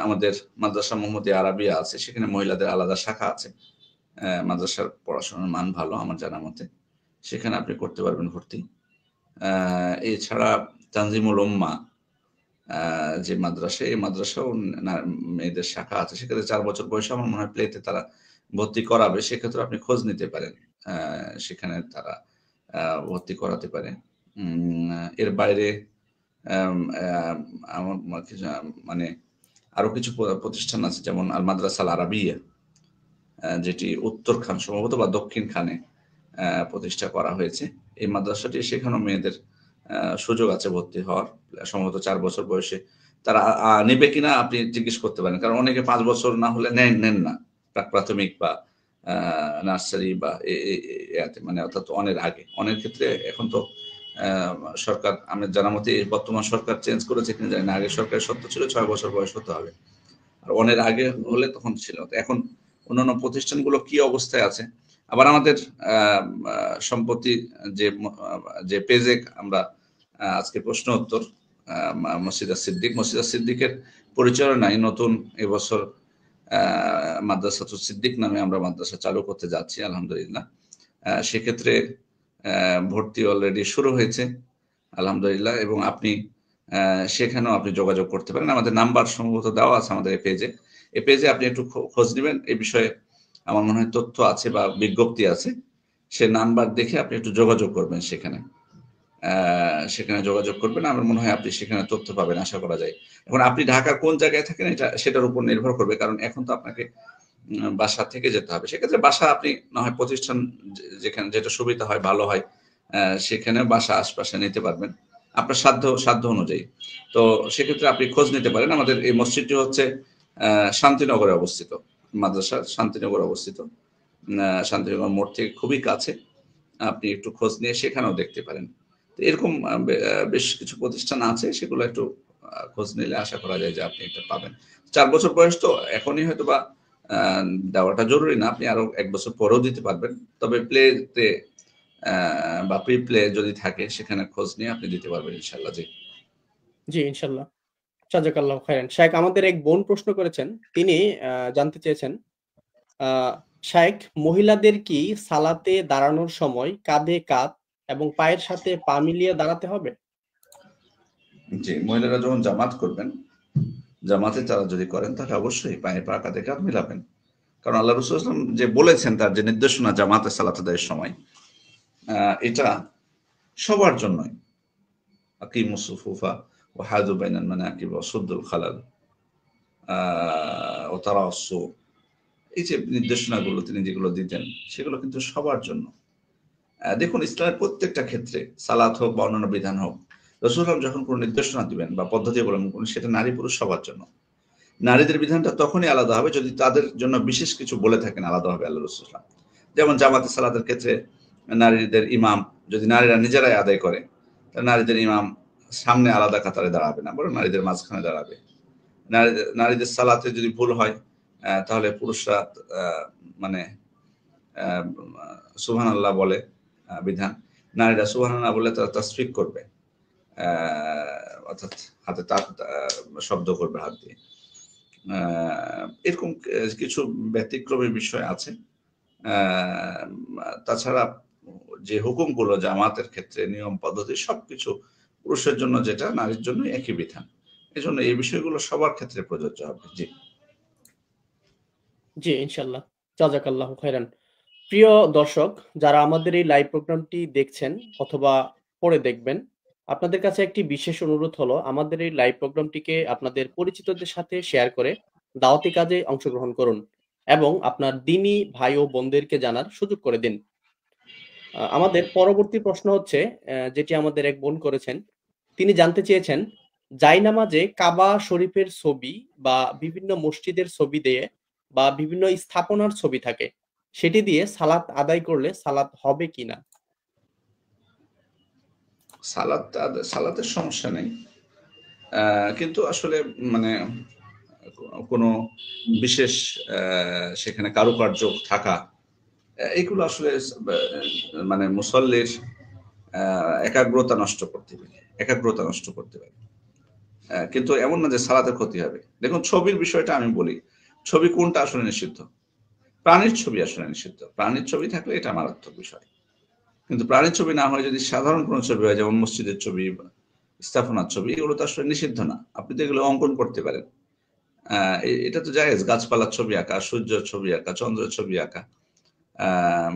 D: আমাদের মাদ্রাসা মোহাম্মদিয়া আরাবিয়া আছে, সেখানে মহিলাদের আলাদা শাখা আছে। মাদ্রাসার পড়াশোনার মান ভালো আমার জানা মতে, সেখানে আপনি করতে পারবেন ভর্তি। এছাড়া তানজিমুল উম্মা যে মাদ্রাসা, এই মাদ্রাসাও মেয়েদের শাখা আছে, সেক্ষেত্রে 4 বছর বয়সে আমার মনে হয় প্লেতে তারা ভর্তি করাবে, সেক্ষেত্রে আপনি খোঁজ নিতে পারেন, সেখানে তারা ভর্তি করাতে পারে। এর বাইরে আমার মানে আরো কিছু প্রতিষ্ঠান আছে, যেমন আল মাদ্রাসাল আরাবিয়া, যেটি উত্তর খান সম্ভবত বা দক্ষিণ খানে প্রতিষ্ঠা করা হয়েছে। এই মাদ্রাসাটি, সেখানেও মেয়েদের সুযোগ আছে ভর্তি হওয়ার, সম্ভবত 4 বছর বয়সে। তারা নেবে কিনা আপনি জিজ্ঞেস করতে পারেন, কারণ অনেকে 5 বছর না হলে নেন না, প্রাথমিক বা নার্সারি বা মানে অর্থাৎ অনেক আগে। অনেক ক্ষেত্রে এখন তো সরকার, আমি জানা মতে বর্তমান সরকার চেঞ্জ করেছে কিনা জানি না, আগে সরকারের শর্ত ছিল 6 বছর বয়স হতে হবে, আর অনেক আগে হলে তখন ছিল। এখন অন্যান্য প্রতিষ্ঠানগুলো কি অবস্থায় আছে। আবার আমাদের সম্প্রতি যে পেজে আমরা আজকে প্রশ্ন উত্তর মসজিদা সিদ্দিকের পরিচালনায় নতুন এবছর মাদ্রাসাতুল সিদ্দিক নামে আমরা মাদ্রাসা চালু করতে যাচ্ছি আলহামদুলিল্লাহ। সেক্ষেত্রে ভর্তি অলরেডি শুরু হয়েছে আলহামদুলিল্লাহ, এবং আপনি সেখানেও আপনি যোগাযোগ করতে পারেন। আমাদের নাম্বার সম্ভবত দেওয়া আছে আমাদের এই পেজে আপনি একটু খোঁজ নেবেন, এই বিষয়ে আমার মনে হয় তথ্য আছে বা বিজ্ঞপ্তি আছে, সে নাম্বার দেখে আপনি একটু যোগাযোগ করবেন, সেখানে যোগাযোগ করবেন। আমার মনে হয় আপনি সেখানে তথ্য পাবেন, আশা করা যায়। এখন আপনি ঢাকার কোন জায়গায় থাকেন সেটার উপর নির্ভর করবে, কারণ এখন তো আপনাকে বাসা থেকে যেতে হবে। সেক্ষেত্রে বাসা আপনি না হয় প্রতিষ্ঠান যেখানে যেটা সুবিধা হয়, ভালো হয়, সেখানে বাসা আশপাশে নিতে পারবেন আপনার সাধ্য অনুযায়ী। তো সেক্ষেত্রে আপনি খোঁজ নিতে পারেন। আমাদের এই মসজিদটি হচ্ছে শান্তিনগরে অবস্থিত, মাদ্রাসা শান্তিনগরে অবস্থিত, শান্তিনগর মোড় থেকে খুবই কাছে। আপনি একটু খোঁজ নিয়ে সেখানেও দেখতে পারেন। তো এরকম বেশ কিছু প্রতিষ্ঠান আছে, সেগুলো একটু খোঁজ নিলে আশা করা যায় যে আপনি এটা পাবেন। 4 বছর বয়স তো এখনই হয়তো বা দেওয়াটা জরুরি না, আপনি আরো 1 বছর পরেও দিতে পারবেন। তবে প্লেতে বা প্রি প্লে যদি থাকে, সেখানে খোঁজ নিয়ে আপনি দিতে পারবেন ইনশাল্লাহ।
C: জি, ইনশাল্লাহ। জাযাকাল্লাহু খাইরান। শায়েখ, আমাদের এক বোন প্রশ্ন করেছেন। তিনি জানতে চেয়েছেন, শায়েখ, মহিলাদের কি সালাতে দাঁড়ানোর সময় কাঁধে কাঁধ এবং পায়ের সাথে পা মিলিয়ে দাঁড়াতে হবে?
D: জি, মহিলারা যখন জামাত করবেন, জামাতে তারা যদি করেন, তাহলে অবশ্যই পায়ে পা কাঁধে কাঁধ মিলাবেন, কারণ আল্লাহ রাসূল সাল্লাল্লাহু আলাইহি ওয়াসাল্লাম যে বলেছেন, তার যে নির্দেশনা জামাতে সালাত আদায়ের সময়, এটা সবার জন্যই। আকিমুস সুফুফা ওয়া হাযু বাইনাল মানাকিব ওয়া সুদ্দুল খালাল ওয়া তারাসসু, এই যে নির্দেশনাগুলো তিনি যেগুলো দিতেন, সেগুলো কিন্তু সবার জন্য। দেখুন, ইসলামের প্রত্যেকটা ক্ষেত্রে, সালাত হোক বা অন্যান্য বিধান হোক, রাসূল যখন কোনো নির্দেশনা দিবেন বা পদ্ধতি অবলম্বন করবেন, সেটা নারী পুরুষ সবার জন্য। নারীদের বিধানটা তখনই আলাদা হবে যদি তাদের জন্য বিশেষ কিছু বলে থাকেন আলাদাভাবে আল্লাহ রাসূল। যেমন জামাতে সালাতের ক্ষেত্রে নারীদের ইমাম যদি নারীরা নিজেরাই আদায় করে, তাহলে নারীদের ইমাম সামনে আলাদা কাতারে দাঁড়াবে না, বরং নারীদের মাঝখানে দাঁড়াবে। নারীদের সালাতে যদি ভুল হয়, তাহলে পুরুষরা মানে সুবহানাল্লাহ বলে বিধান, নারীরা সুবহানাল্লাহ বলে তারা তাসবিহ করবে, অর্থাৎ হাতে তার শব্দ করবে হাত দিয়ে। এরকম কিছু ব্যতিক্রমী বিষয় আছে। তাছাড়া যে হুকুমগুলো জামাতের ক্ষেত্রে, নিয়ম পদ্ধতি সবকিছু পুরুষের জন্য যেটা, নারীর জন্য একই বিধান। এজন্য এই বিষয়গুলো সবার ক্ষেত্রে প্রযোজ্য হবে। জি
C: জি, ইনশাল্লাহ। জাযাকাল্লাহু খাইরান। প্রিয় দর্শক, যারা আমাদের এই লাইভ প্রোগ্রামটি দেখছেন অথবা পরে দেখবেন, আপনাদের কাছে একটি বিশেষ অনুরোধ হলো, আমাদের এই লাইভ প্রোগ্রামটিকে আপনাদের পরিচিতদের সাথে শেয়ার করে দাওয়াতি কাজে অংশগ্রহণ করুন এবং আপনার দ্বীনী ভাই ও বোনদেরকে জানার সুযোগ করে দিন। আমাদের পরবর্তী প্রশ্ন হচ্ছে, যেটি আমাদের এক বোন করেছেন। তিনি জানতে চেয়েছেন, জায়নামাজে কাবা শরীফের ছবি বা বিভিন্ন মসজিদের ছবি দিয়ে বা বিভিন্ন স্থাপনার ছবি থাকে, সেটি দিয়ে সালাত আদায় করলে সালাত হবে কিনা?
D: সালাতের সমস্যা নেই, কিন্তু আসলে মানে কোনো বিশেষ সেখানে কারুকার্য থাকা, এগুলো আসলে মানে মুসল্লির একাগ্রতা নষ্ট করতে পারে। কিন্তু এমন না যে সালাতের ক্ষতি হবে। দেখুন ছবির বিষয়টা আমি বলি, ছবি কোনটা আসলে নিষিদ্ধ? প্রাণীর ছবি আসলে নিষিদ্ধ। প্রাণীর ছবি থাকলে এটা মারাত্মক বিষয়। কিন্তু প্রাণীর ছবি না হয় যদি সাধারণ কোনো ছবি হয়, যেমন মসজিদের ছবি বা স্থাপনার ছবি, এগুলো তো আসলে নিষিদ্ধ না। আপনি তো এগুলো অঙ্কন করতে পারেন। এটা তো জায়েজ। গাছপালার ছবি আঁকা, সূর্যের ছবি আঁকা, চন্দ্রের ছবি আঁকা,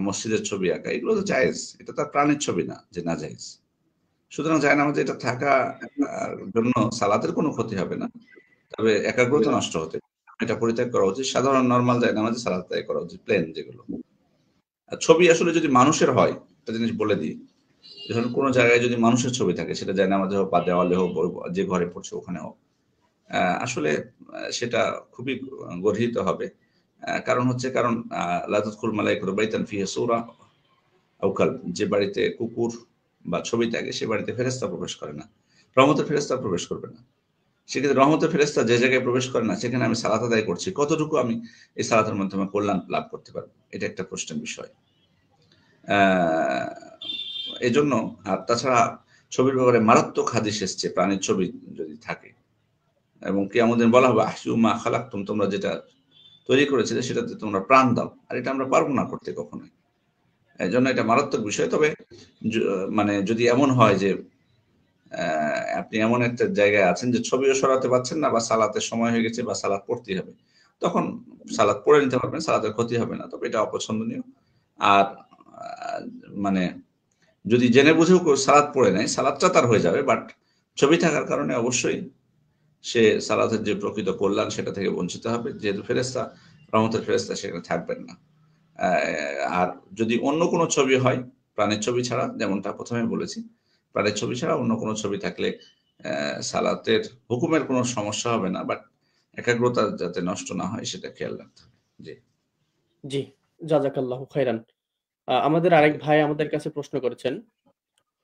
D: মসজিদের ছবি আঁকা, এগুলো তো জায়েজ। এটা তো আর প্রাণীর ছবি না যে না জায়েজ। সুতরাং জায়নামাজে এটা থাকা জন্য সালাতের কোনো ক্ষতি হবে না, তবে একাগ্রতা নষ্ট হতে পারে। এটা পরিত্যাগ করা উচিত। সাধারণ নর্মাল জায়নামাজে সালাত আদায় করা উচিত, প্লেন যেগুলো। আর ছবি আসলে যদি মানুষের হয়, একটা জিনিস বলে দিই, ধরুন কোনো জায়গায় যদি মানুষের ছবি থাকে, সেটা জায়নামাজে হোক বা দেওয়ালে হোক, যে ঘরে পড়ছে ওখানে হোক, আসলে সেটা খুবই গর্হিত হবে। কারণ হচ্ছে লা তাদখুলুল মালায়েকাতু বাইতান ফিহি সূরা আও কালব, যে বাড়িতে কুকুর বা ছবি থাকে সে বাড়িতে ফেরেশতা প্রবেশ করে না। রহমতের ফেরেশতা প্রবেশ করবে না। সেক্ষেত্রে রহমতের ফেরেশতা যে জায়গায় প্রবেশ করে না, সেখানে আমি সালাত আদায় করছি, কতটুকু আমি এই সালাতের মাধ্যমে কল্যাণ লাভ করতে পারবো? এটা একটা প্রশ্নের বিষয়। এজন্য আর তাছাড়া ছবির ব্যাপারে মারাত্মক হাদিস এসছে, প্রাণীর ছবি যদি থাকে, এবং কিয়ামতের দিন বলা হবে আহসিউ মা খালাকতুম, তোমরা যেটা তৈরি করেছিলে সেটাতে তোমরা প্রাণ দাও। আর এটা আমরা পারবো না করতে কখনোই। এজন্য এটা মারাত্মক বিষয়। তবে মানে যদি এমন হয় যে আপনি এমন একটা জায়গায় আছেন যে ছবিও সরাতে পারছেন না, বা সালাতের সময় হয়ে গেছে বা সালাত পড়তেই হবে, তখন সালাত পড়ে নিতে পারবেন, সালাতের ক্ষতি হবে না। তবে এটা অপছন্দনীয়। আর মানে যদি জেনে বুঝেও সালাত পড়ে নেয়, সালাতটা তার হয়ে যাবে, বাট ছবি থাকার কারণে অবশ্যই সে সালাতের যে প্রকৃত কল্যাণ সেটা থেকে বঞ্চিত হবে, যেহেতু ফেরেশতা, রহমতের ফেরেশতা সেখানে থাকবেন না। আর যদি অন্য কোনো ছবি হয়, প্রাণের ছবি ছাড়া, যেমনটা প্রথমে বলেছি, প্রাণের ছবি ছাড়া অন্য কোনো ছবি থাকলে সালাতের হুকুমের কোনো সমস্যা হবে না, বাট একাগ্রতা যাতে নষ্ট না হয় সেটা খেয়াল রাখতে হবে। জি।
C: জি, জাযাকাল্লাহু খাইরান। আমাদের আরেক ভাই আমাদের কাছে প্রশ্ন করেছেন।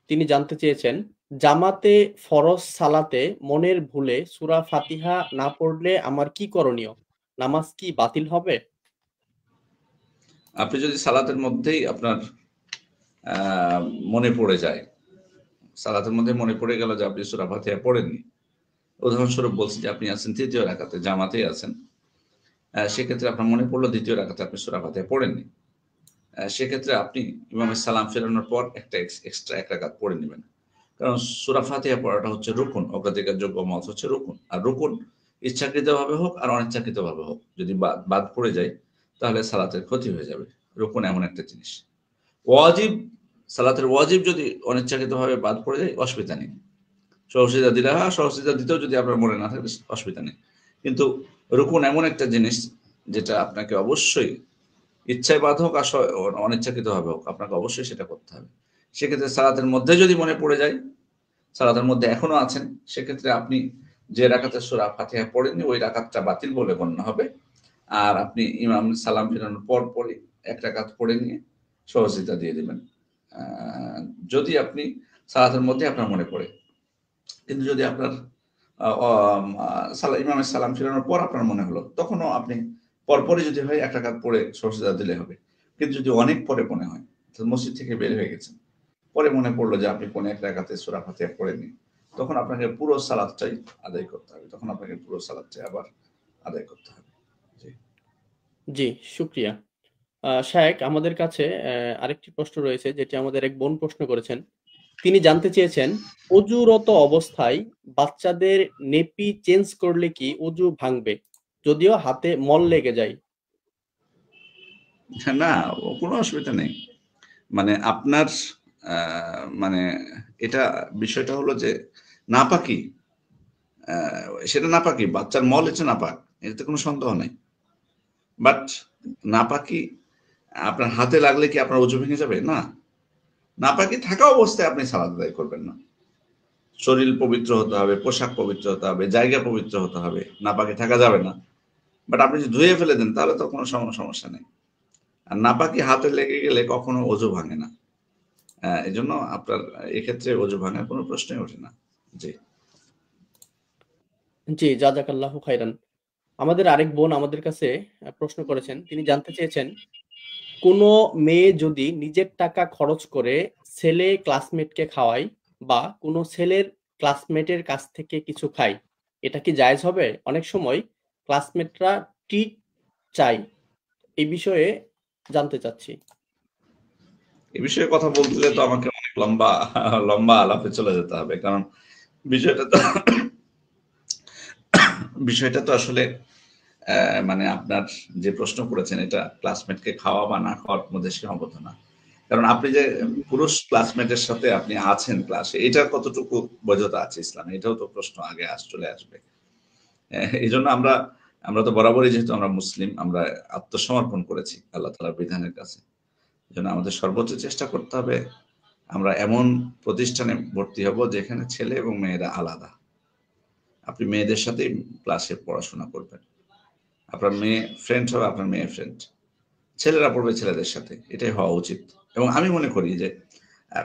C: তিনি জানতে চেয়েছেন, জামাতে ফরজ সালাতে মনের ভুলে সূরা ফাতিহা না পড়লে আমার কি করণীয়? নামাজ কি বাতিল হবে?
D: আপনি যদি সালাতের মধ্যেই আপনার মনে পড়ে যায়, সালাতের মধ্যে মনে পড়ে গেল যে আপনি সূরা ফাতিহা পড়েননি, উদাহরণস্বরূপ বলছি যে আপনি আছেন তৃতীয় রাকাতে, জামাতেই আছেন, সেক্ষেত্রে আপনার মনে পড়লো দ্বিতীয় রাকাতে আপনি সূরা ফাতিহা পড়েননি, সেক্ষেত্রে আপনি ইমামের সালাম ফেরানোর পর একটা এক্সট্রা এক রাকাত পড়ে নেবেন। কারণ সূরা ফাতিহা পড়াটা হচ্ছে রুকুন, অগ্রাধিকারযোগ্য মত হচ্ছে রুকুন। আর রুকুন ইচ্ছাকৃতভাবে হোক আর অনিচ্ছাকৃতভাবে হোক, যদি বাদ পড়ে যায় তাহলে সালাতের ক্ষতি হয়ে যাবে। রুকুন এমন একটা জিনিস। ওয়াজিব, সালাতের ওয়াজিব যদি অনিচ্ছাকৃতভাবে বাদ পড়ে যায় অসুবিধা নেই। সহসিদা দিলে সহসিদা দিতেও যদি আপনার মনে না থাকে অসুবিধা নেই। কিন্তু রুকুন এমন একটা জিনিস যেটা আপনাকে অবশ্যই ইচ্ছায় বাদ হোক আর অনিচ্ছাকৃতভাবে হোক, আপনাকে অবশ্যই সেটা করতে হবে। সেক্ষেত্রে সালাতের মধ্যে যদি মনে পড়ে যায়, সালাতের মধ্যে এখনো আছেন, সেক্ষেত্রে আপনি যে রাকাতে সূরা ফাতিহা পড়েননি ওই রাকাতটা বাতিল বলে গণ্য হবে। আর আপনি ইমাম সালাম ফেরানোর পর পরই এক রাকাত পড়ে নিয়ে সহজিদা দিয়ে দেবেন, যদি আপনি সালাতের মধ্যে আপনার মনে পড়ে। কিন্তু যদি আপনার ইমামের সালাম ফেরানোর পর আপনার মনে হলো, তখনও আপনি পরপরই যদি হয় এক রাকাত পড়ে সহজিদা দিলে হবে। কিন্তু যদি অনেক পরে মনে হয়, মসজিদ থেকে বের হয়ে গেছেন, পরে মনে পড়লো যে আপনি কোন এক রাকাতে সূরা ফাতিহা পড়েননি, তখন আপনাকে পুরো সালাতটাই আদায় করতে হবে। তখন আপনাকে পুরো সালাতটাই আবার আদায় করতে হবে। জি।
C: জি, শুকরিয়া। শায়েখ, আমাদের কাছে আরেকটি প্রশ্ন রয়েছে, যেটি আমাদের এক বোন প্রশ্ন করেছেন। তিনি জানতে চেয়েছেন, অজুরত অবস্থায় বাচ্চাদের নেপি চেঞ্জ করলে কি অজু ভাঙবে? যদিও হাতে মল লেগে যায়।
D: না, কোনো অসুবিধা নেই। মানে আপনার মানে এটা বিষয়টা হলো যে নাপাকি, সেটা নাপাকি, বাচ্চার মল এটা নাপাক, এতে কোনো সন্দেহ নেই। বাট নাপাকি আপনার হাতে লাগলে কি আপনার অজু ভেঙে যাবে? না। নাপাকি থাকা অবস্থায় আপনি সালাত আদায় করবেন না। শরীর পবিত্র হতে হবে, পোশাক পবিত্র হতে হবে, জায়গা পবিত্র হতে হবে, নাপাকি থাকা যাবে না। বাট আপনি যদি ধুয়ে ফেলে দেন তাহলে তো কোনো সমস্যা নেই। আর নাপাকি হাতে লেগে গেলে কখনো অজু ভাঙে না। এই জন্য আপনার এক্ষেত্রে অজু ভাঙার কোনো প্রশ্নই ওঠে না। জি।
C: জি, জাযাকাল্লাহু খাইরান। আমাদের আরেক বোন আমাদের কাছে প্রশ্ন করেছেন। তিনি জানতে চেয়েছেন, কোনো মেয়ে যদি নিজের টাকা খরচ করে ছেলে ক্লাসমেটকে খাওয়ায় বা কোনো ছেলের ক্লাসমেটের কাছ থেকে কিছু খায়, এটা কি জায়েজ হবে? অনেক সময় ক্লাসমেটরা ট্রিট চায়, এই বিষয়ে জানতে চাচ্ছি।
D: এই বিষয়ে কথা বলতে তো আমাকে অনেক লম্বা লম্বা আলাপে চলে যেতে হবে, কারণ বিষয়টা তো বিষয়টা তো আসলে মানে আপনার যে প্রশ্ন করেছেন এটা ক্লাসমেটকে খাওয়া বা না খাওয়ার মধ্যে সীমাবদ্ধ না। কারণ আপনি যে পুরুষ ক্লাসমেটের সাথে আপনি আছেন ক্লাসে, এটার কতটুকু বৈধতা আছে ইসলামে, এটাও তো প্রশ্ন আগে চলে আসবে। এই জন্য আমরা আমরা তো বরাবরই, যেহেতু আমরা মুসলিম, আমরা আত্মসমর্পণ করেছি আল্লাহ তাআলার বিধানের কাছে। এজন্য আমাদের সর্বোচ্চ চেষ্টা করতে হবে আমরা এমন প্রতিষ্ঠানে ভর্তি হব যেখানে ছেলে এবং মেয়েরা আলাদা। আপনি মেয়েদের সাথেই ক্লাসে পড়াশোনা করবেন, আপনার মেয়ে ফ্রেন্ড হবে, আপনার মেয়ে ফ্রেন্ড, ছেলেরা পড়বে ছেলেদের সাথে, এটাই হওয়া উচিত। এবং আমি মনে করি যে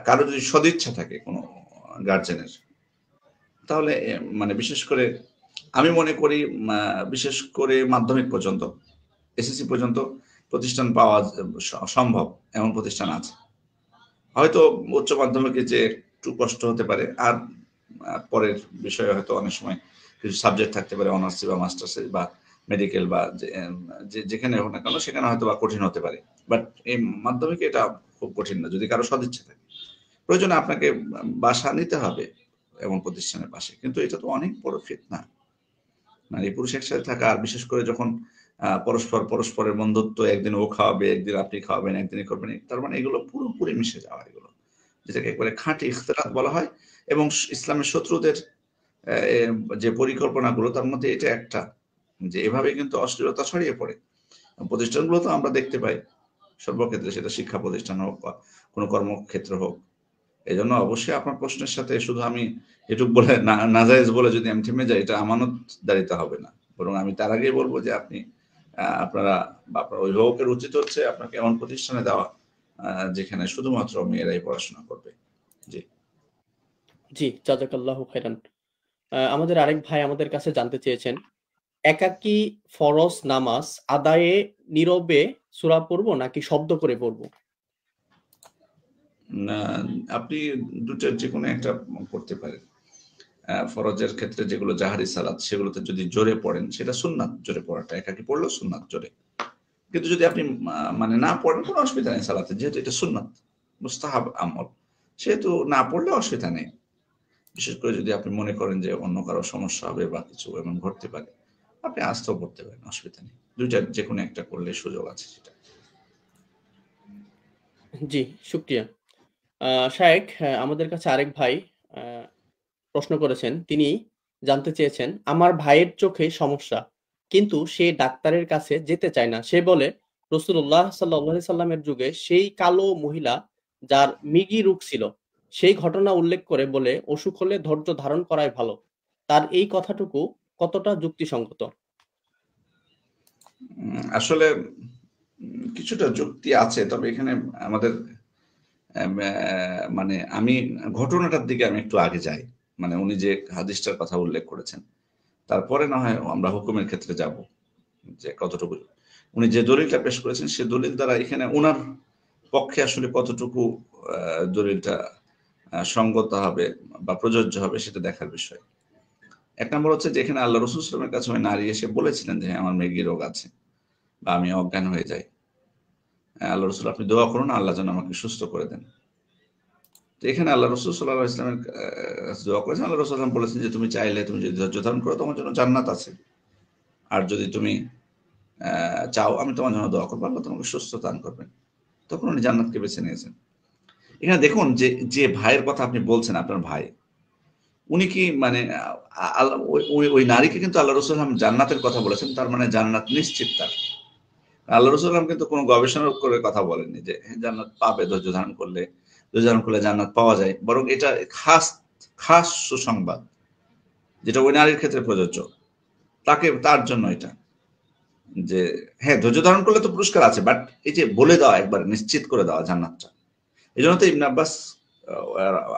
D: কারো যদি সদিচ্ছা থাকে কোনো গার্জেনের, তাহলে মানে বিশেষ করে আমি মনে করি বিশেষ করে মাধ্যমিক পর্যন্ত, এসএসসি পর্যন্ত প্রতিষ্ঠান পাওয়া সম্ভব এমন প্রতিষ্ঠান আছে। হয়তো উচ্চ মাধ্যমিকে যে একটু কষ্ট হতে পারে, আর পরের বিষয়ে হয়তো অনেক সময় কিছু সাবজেক্ট থাকতে পারে, অনার্স বা মাস্টার্স বা মেডিকেল বা যেখানে হোক না কেন সেখানে হয়তো বা কঠিন হতে পারে, বাট এই মাধ্যমিকে এটা খুব কঠিন না যদি কারো সদিচ্ছা থাকে। প্রয়োজনে আপনাকে বাসা নিতে হবে এমন প্রতিষ্ঠানের পাশে, কিন্তু এটা তো অনেক বড় ফিতনা। নারী পুরুষ একসাথে থাকা, আর বিশেষ করে যখন পরস্পরের বন্ধুত্ব, একদিন ও খাওয়াবে, একদিন আপনি খাওয়াবেন, একদিনই করবেন, তার মানে এগুলো পুরোপুরি মিশে যাওয়া, এগুলো যেটাকে একবারে খাঁটি ইখতিলাত বলা হয়। এবং ইসলামের শত্রুদের যে পরিকল্পনাগুলো, তার মধ্যে এটা একটা, যে এভাবে কিন্তু অশ্লীলতা ছড়িয়ে পড়ে। প্রতিষ্ঠানগুলো তো আমরা দেখতে পাই সর্বক্ষেত্রে, সেটা শিক্ষা প্রতিষ্ঠান হোক বা কোনো কর্মক্ষেত্র হোক। এই জন্য অবশ্যই আপনার প্রশ্নের সাথে শুধু আমি এটুক বলে নাজায়েজ বলে যদি আমি থেমে যাই, এটা আমানতদারিতা হবে না। বরং আমি তার আগেই বলবো যে আপনি আপনারা বা আপনার অভিভাবকের উচিত হচ্ছে আপনাকে এমন প্রতিষ্ঠানে দেওয়া যেখানে শুধুমাত্র মেয়েরাই পড়াশোনা করবে। জি
C: জি, জাযাকাল্লাহু খাইরান। আমাদের আরেক ভাই আমাদের কাছে জানতে চেয়েছেন, একাকী ফরজ নামাজ আদায়ে নীরবে সূরা পড়বো নাকি শব্দ করে পড়বো?
D: না, আপনি দুটার যে কোনো একটা করতে পারেন। ফরজের ক্ষেত্রে যেগুলো জাহারি সালাত, সেগুলোতে যদি জোরে পড়েন সেটা সুন্নাত, জোরে পড়াটা একাকি পড়লেও সুন্নাত জোরে। কিন্তু যদি আপনি মানে না পড়েন, কোনো অসুবিধা নেই সালাতে, যেহেতু এটা সুন্নাত মুস্তাহাব আমল, সেহেতু না পড়লে অসুবিধা নেই। বিশেষ করে যদি আপনি মনে করেন যে অন্য কারো সমস্যা হবে বা কিছু এমন ঘটতে পারে, আপনি আস্তেও পড়তে পারেন, অসুবিধা নেই। দুইটার যে কোনো একটা করলে সুযোগ আছে সেটা।
C: জি, শুকরিয়া। শায়েখ, আমাদের কাছে আরেক ভাই আ প্রশ্ন করেছেন। তিনি জানতে চেয়েছেন, আমার ভাইয়ের চোখে সমস্যা, কিন্তু সে ডাক্তারের কাছে যেতে চায় না। সে বলে রাসূলুল্লাহ সাল্লাল্লাহু আলাইহি সাল্লামের যুগে সেই কালো মহিলা যার মৃগী রোগ ছিল, সেই ঘটনা উল্লেখ করে বলে অসুখ হলে ধৈর্য ধারণ করাই ভালো। তার এই কথাটুকু কতটা যুক্তিসঙ্গত?
D: আসলে কিছুটা যুক্তি আছে, তবে এখানে আমাদের মানে আমি ঘটনাটার দিকে আমি একটু আগে যাই। মানে উনি যে হাদিসটার কথা উল্লেখ করেছেন, তারপরে না হয় আমরা হুকুমের ক্ষেত্রে যাব যে কতটুকু উনি যে দলিলটা পেশ করেছেন, সে দলিল দ্বারা এখানে উনার পক্ষে আসলে কতটুকু দলিলটা সঙ্গত হবে বা প্রযোজ্য হবে সেটা দেখার বিষয়। এক নম্বর হচ্ছে যে এখানে আল্লাহ রসুল সাল্লামের কাছে ওই নারী এসে বলেছিলেন যে আমার মৃগী রোগ আছে বা আমি অজ্ঞান হয়ে যাই, আল্লাহ রসুল আপনি দোয়া করুন আল্লাহ যেন আমাকে সুস্থ করে দেন। তো এখানে আল্লাহ রসুল সাল্লাহ ইসলামের দোয়া করেছেন, আল্লাহ রসুল বলেছেন যে তুমি চাইলে, তুমি যদি ধৈর্য ধারণ করো তোমার জন্য জান্নাত আছে, আর যদি তুমি চাও আমি তোমার জন্য দোয়া করবো, আল্লাহ তোমাকে সুস্থ দান করবেন। তখন উনি জান্নাতকে বেছে নিয়েছেন। এখানে দেখুন যে যে ভাইয়ের কথা আপনি বলছেন, আপনার ভাই, উনি কি মানে ওই নারীকে কিন্তু আল্লাহ রসুল জান্নাতের কথা বলেছেন, তার মানে জান্নাত নিশ্চিত তার। আল্লাহ রসুল কিন্তু কোনো গবেষণা করে কথা বলেননি যে জান্নাত পাবে ধৈর্য ধারণ করলে, ধৈর্য ধারণ করলে জান্নাত পাওয়া যায়, বরং এটা খাস খাস সুসংবাদ যেটা ওই নারীর ক্ষেত্রে প্রযোজ্য, তার জন্য এটা, যে হ্যাঁ ধৈর্য ধারণ করলে তো পুরস্কার আছে, বাট এই যে বলে দেওয়া, একবার নিশ্চিত করে দেওয়া জান্নাতটা। এই জন্য তো ইবনে আব্বাস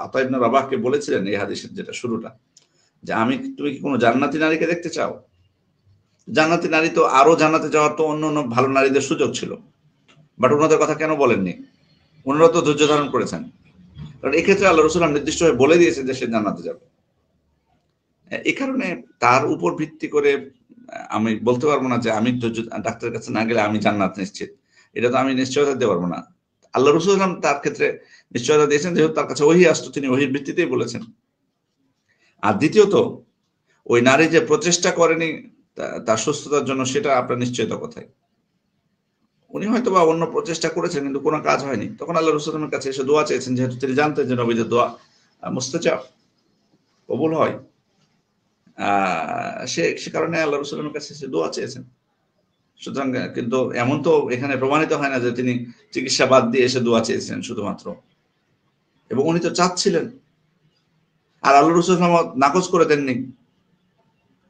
D: আতা ইবনে রাবাহকে বলেছিলেন এই হাদিসের যেটা শুরুটা, যে তুমি কি কোনো জান্নাতি নারীকে দেখতে চাও? জান্নাতি নারী তো আরো জান্নাতে যাওয়ার তো অন্য অন্য ভালো নারীদের সুযোগ ছিল, বাট ওনাদের কথা কেন বলেননি? ওনারা তো ধৈর্য ধারণ করেছেন, কারণ এক্ষেত্রে আল্লাহ রসুল নির্দিষ্টভাবে বলে দিয়েছে যে সে জান্নাতে যাবে। এই কারণে তার উপর ভিত্তি করে আমি বলতে পারবো না যে আমি ধৈর্য ডাক্তারের কাছে না গেলে আমি জান্নাত নিশ্চিত, এটা তো আমি নিশ্চয়তা দিতে পারবো না। আল্লাহ রাসূল সাল্লাল্লাহু আলাইহি ওয়াসাল্লাম তার ক্ষেত্রে নিশ্চয়তা দিয়েছেন, যেহেতু তার কাছে ওহী আসতো, তিনি ওহীর ভিত্তিতেই বলেছেন। আর দ্বিতীয়ত, ওই নারী যে প্রচেষ্টা করেনি তার সুস্থতার জন্য, সেটা আপনার নিশ্চয়তা কোথায়? উনি হয়তো বা অন্য প্রচেষ্টা করেছেন কিন্তু কোনো কাজ হয়নি, তখন আল্লাহ রাসূল সাল্লাল্লাহু আলাইহি ওয়াসাল্লামের কাছে এসে দোয়া চেয়েছেন, যেহেতু তিনি জানতেন যে নবীদের দোয়া মুস্তাজাব, কবুল হয়। সে কারণে আল্লাহ রাসূল সাল্লাল্লাহু আলাইহি ওয়াসাল্লামের কাছে এসে দোয়া চেয়েছেন। সুতরাং কিন্তু এমন তো এখানে প্রমাণিত হয় না যে তিনি চিকিৎসা বাদ দিয়ে এসে দোয়া চেয়েছেন শুধুমাত্র, এবং উনি তো চাচ্ছিলেন। আর আল্লাহ রাসূল সাল্লাল্লাহু আলাইহি ওয়াসাল্লাম নাকচ করে দেননি,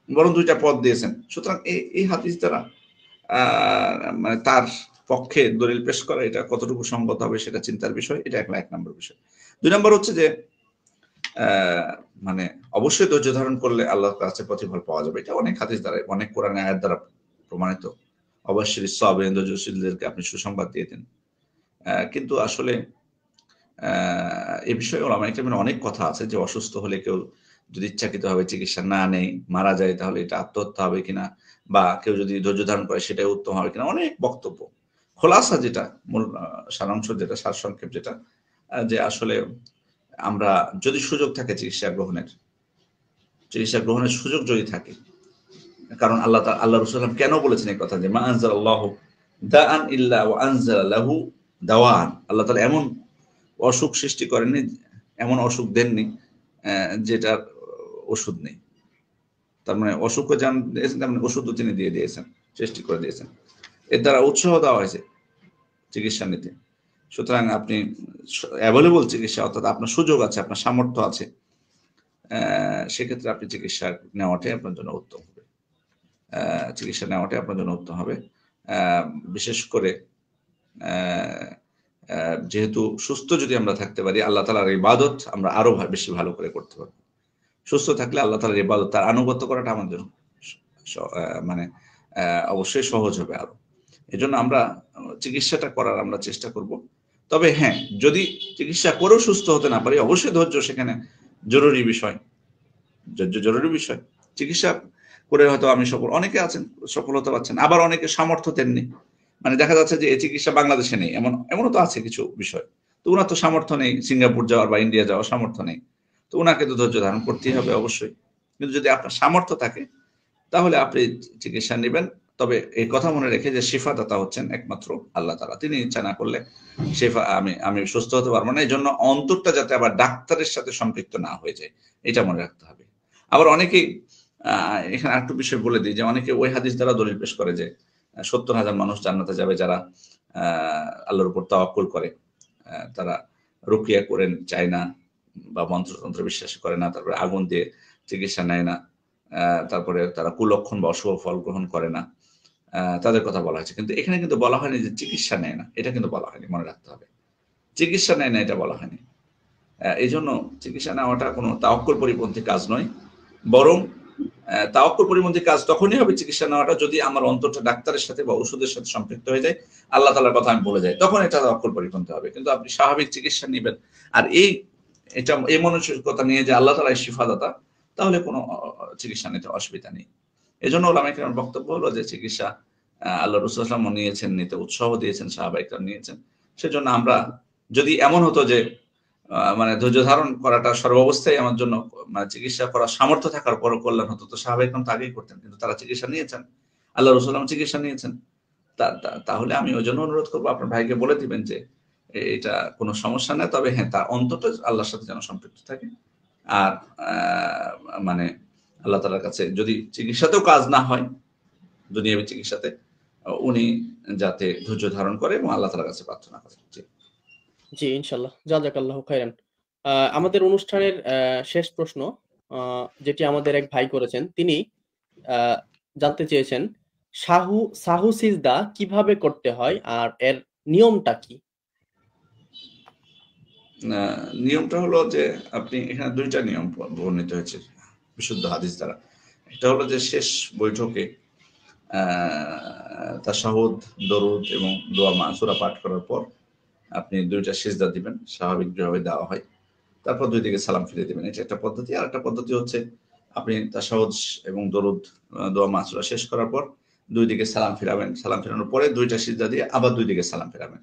D: বরং দুইটা পথ দিয়েছেন। সুতরাং এই হাদিস দ্বারা মানে তার পক্ষে দলিল পেশ করা এটা কতটুকু সঙ্গত হবে সেটা চিন্তার বিষয়। এটা এক নম্বর বিষয়। 2 নম্বর হচ্ছে যে মানে অবশ্যই ধৈর্য ধারণ করলে আল্লাহর কাছে প্রতিফল পাওয়া যাবে। এটা অনেক হাদিস দ্বারা, অনেক কোরআনের আয়াত দ্বারা প্রমাণিত। অবশ্যই সাবিরিন ধৈর্যশীলদেরকে আপনি সুসংবাদ দিয়ে দিন। কিন্তু আসলে এ বিষয়ে ওলামায়ে কেরামের অনেক কথা আছে যে অসুস্থ হলে কেউ যদি ইচ্ছাকৃতভাবে চিকিৎসা না নেয়, মারা যায়, তাহলে এটা আত্মহত্যা হবে কিনা, বা কেউ যদি ধৈর্য ধারণ করে সেটাই উত্তম হবে কিনা, অনেক বক্তব্য। খোলাসা যেটা, মূল সারাংশ যেটা, সারসংক্ষেপ যেটা, যে আসলে আমরা যদি সুযোগ থাকে চিকিৎসা গ্রহণের সুযোগ যদি থাকে, কারণ আল্লাহ রাসূল সাল্লাল্লাহু কেন বলেছেন এই কথা যে মা আনজালাল্লাহু দাআন ইল্লা ওয়া আনজালা লাহু দাওয়ান, আল্লাহ তাআলা এমন অসুখ সৃষ্টি করেননি, এমন অসুখ দেননি যেটার ওষুধ নেই। তার মানে অসুখও যেমন দিয়েছেন, তেমন ওষুধও তিনি দিয়ে দিয়েছেন, সৃষ্টি করে দিয়েছেন। এর দ্বারা উৎসাহ দেওয়া হয়েছে চিকিৎসা নিতে। সুতরাং আপনি অ্যাভেলেবল চিকিৎসা, অর্থাৎ আপনার সুযোগ আছে, আপনার সামর্থ্য আছে, সেক্ষেত্রে আপনি চিকিৎসা নেওয়াটাই আপনার জন্য উত্তম হবে। বিশেষ করে যেহেতু সুস্থ যদি আমরা থাকতে পারি, আল্লাহ তাআলার ইবাদত আমরা আরো বেশি ভালো করে করতে পারবো। সুস্থ থাকলে আল্লাহ তাআলার ইবাদত, তার আনুগত্য করাটা আমাদের জন্য মানে অবশ্যই সহজ হবে আরো। এজন্য আমরা চিকিৎসাটা করার আমরা চেষ্টা করব। তবে হ্যাঁ, যদি চিকিৎসা করেও সুস্থ হতে না পারি, অবশ্যই ধৈর্য সেখানে জরুরি বিষয়। চিকিৎসা করে হয়তো আমি অনেকে আছেন সফল হতে পারছেন, আবার অনেকে সামর্থ্য দেননি। মানে দেখা যাচ্ছে যে এই চিকিৎসা বাংলাদেশে নেই, এমনও তো আছে কিছু বিষয়। তো ওনার তো সামর্থ্য নেই সিঙ্গাপুর যাওয়ার বা ইন্ডিয়া যাওয়ার সামর্থ্য নেই, তো ওনাকে তো ধৈর্য ধারণ করতেই হবে অবশ্যই। কিন্তু যদি আপনার সামর্থ্য থাকে তাহলে আপনি চিকিৎসা নেবেন। তবে এই কথা মনে রেখে যে শিফাদাতা হচ্ছেন একমাত্র আল্লাহ তাআলা, তিনি ইচ্ছা না করলে শিফা আমি সুস্থ হতে পারবো না। এই জন্য অন্তরটা যাতে আবার ডাক্তারের সাথে সম্পৃক্ত না হয়ে যায়, এটা মনে রাখতে হবে। আবার অনেকেই এখানে আরেকটু বিষয় বলে দিই যে অনেকে ওই হাদিস দ্বারা দলিল পেশ করে যে 70,000 মানুষ জান্নাতে যাবে যারা আল্লাহর উপর তাওয়াক্কুল করে, তারা রুকিয়া করেন চায় না, বা মন্ত্রতন্ত্র বিশ্বাস করে না, তারপরে আগুন দিয়ে চিকিৎসা নেয় না, তারপরে তারা কুলক্ষণ বা অশুভ ফল গ্রহণ করে না, তাদের কথা বলা হয়েছে। কিন্তু এখানে কিন্তু বলা হয়নি যে চিকিৎসা নেয় না, এটা কিন্তু বলা হয়নি, মনে রাখতে হবে। চিকিৎসা নেয় না এটা বলা হয়নি। এই জন্য চিকিৎসা নেওয়াটা কোনো তাওয়াক্কুল পরিপন্থী কাজ নয়, বরং তাওয়াক্কুল পরিপন্থী কাজ তখনই হবে চিকিৎসা নেওয়াটা যদি আমার অন্তরটা ডাক্তারের সাথে বা ওষুধের সাথে সম্পৃক্ত হয়ে যায়, আল্লাহ তাআলার কথা আমি বলে যাই, তখন এটা তাওয়াক্কুল পরিপন্থী হবে। কিন্তু আপনি স্বাভাবিক চিকিৎসা নেবেন আর এই মানসিকতা নিয়ে যে আল্লাহ তাআলাই শিফাদাতা, তাহলে কোনো চিকিৎসা নিতে অসুবিধা নেই। এজন্য ওলামায়ে কেরামের বক্তব্য হলো যে চিকিৎসা আল্লাহ রাসূল সাল্লাল্লাহু আলাইহি ওয়াসাল্লাম নিয়েছেন, নিতে উৎসাহ দিয়েছেন, সাহাবায়ে কেরাম নিয়েছেন। সেজন্য আমরা যদি এমন হতো যে মানে ধৈর্য ধারণ করাটা সর্বাবস্থায় আমার জন্য, মানে চিকিৎসা করার সামর্থ্য থাকার পরও কল্যাণ হতো, তো সাহাবায়ে কেরাম তো আগেই করতেন। কিন্তু তারা চিকিৎসা নিয়েছেন, আল্লাহ রাসূল সাল্লাল্লাহু আলাইহি ওয়াসাল্লাম চিকিৎসা নিয়েছেন। তাহলে আমি ওই জন্য অনুরোধ করবো আপনার ভাইকে বলে দিবেন যে এটা কোনো সমস্যা নেই, তবে হ্যাঁ তার অন্তরটা আল্লাহর সাথে যেন সম্পৃক্ত থাকে। আর মানে আল্লাহ তাআলার কাছে যদি চিকিৎসাতেও কাজ না হয়, দুনিয়াবী চিকিৎসাতে, উনি যাতে ধৈর্য ধারণ করে এবং আল্লাহ তাআলার কাছে প্রার্থনা করে।
C: জি, ইনশাআল্লাহ। জাযাকাল্লাহু খাইরান। আমাদের অনুষ্ঠানের শেষ প্রশ্ন, যেটি আমাদের এক ভাই করেছেন। তিনি জানতে চেয়েছেন সাহু সিজদা কিভাবে করতে হয় আর এর নিয়মটা কি?
D: নিয়মটা হলো যে আপনি এখানে 2টা নিয়ম বর্ণিত হয়েছে বিশুদ্ধ হাদিস দ্বারা। এটা হলো যে শেষ বৈঠকে তাশাহুদ, দরুদ এবং দোয়া মাসুরা পাঠ করার পর আপনি 2টা সিজদা দিবেন, স্বাভাবিক যেভাবে দেওয়া হয়। তারপর 2 দিকে সালাম ফিরিয়ে দিবেন। এটা একটা পদ্ধতি। আর একটা পদ্ধতি হচ্ছে আপনি তাশাহুদ এবং দরুদ দোয়া মাসুরা শেষ করার পর দুই দিকে সালাম ফিরাবেন, সালাম ফেরানোর পরে দুইটা সিজদা দিয়ে আবার দুই দিকে সালাম ফেরাবেন,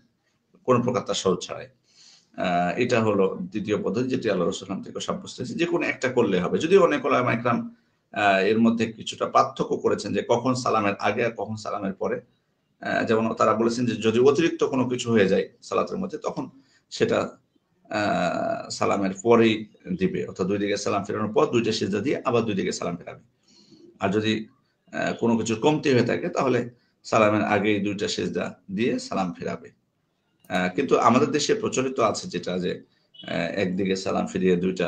D: কোনো প্রকার তাশাহুদ ছাড়াই। এটা হলো দ্বিতীয় পদ্ধতি, যেটি আল্লাহ রাসূল থেকে সাব্যস্ত হয়েছে। যে কোনো একটা করলে হবে, যদিও অনেক ওলামা ইকরাম এর মধ্যে কিছুটা পার্থক্য করেছেন যে কখন সালামের আগে আর কখন সালামের পরে। যেমন তারা বলেছেন যে যদি অতিরিক্ত কোনো কিছু হয়ে যায় সালাতের মধ্যে, তখন সেটা সালামের পরেই দিবে, অর্থাৎ দুই দিকে সালাম ফেরানোর পর দুইটা সিজদা দিয়ে আবার দুই দিকে সালাম ফেরাবে। আর যদি কোনো কিছুর কমতি হয়ে থাকে তাহলে সালামের আগেই দুইটা সিজদা দিয়ে সালাম ফেরাবে। কিন্তু আমাদের দেশে প্রচলিত আছে যেটা যে একদিকে সালাম ফিরিয়ে দুইটা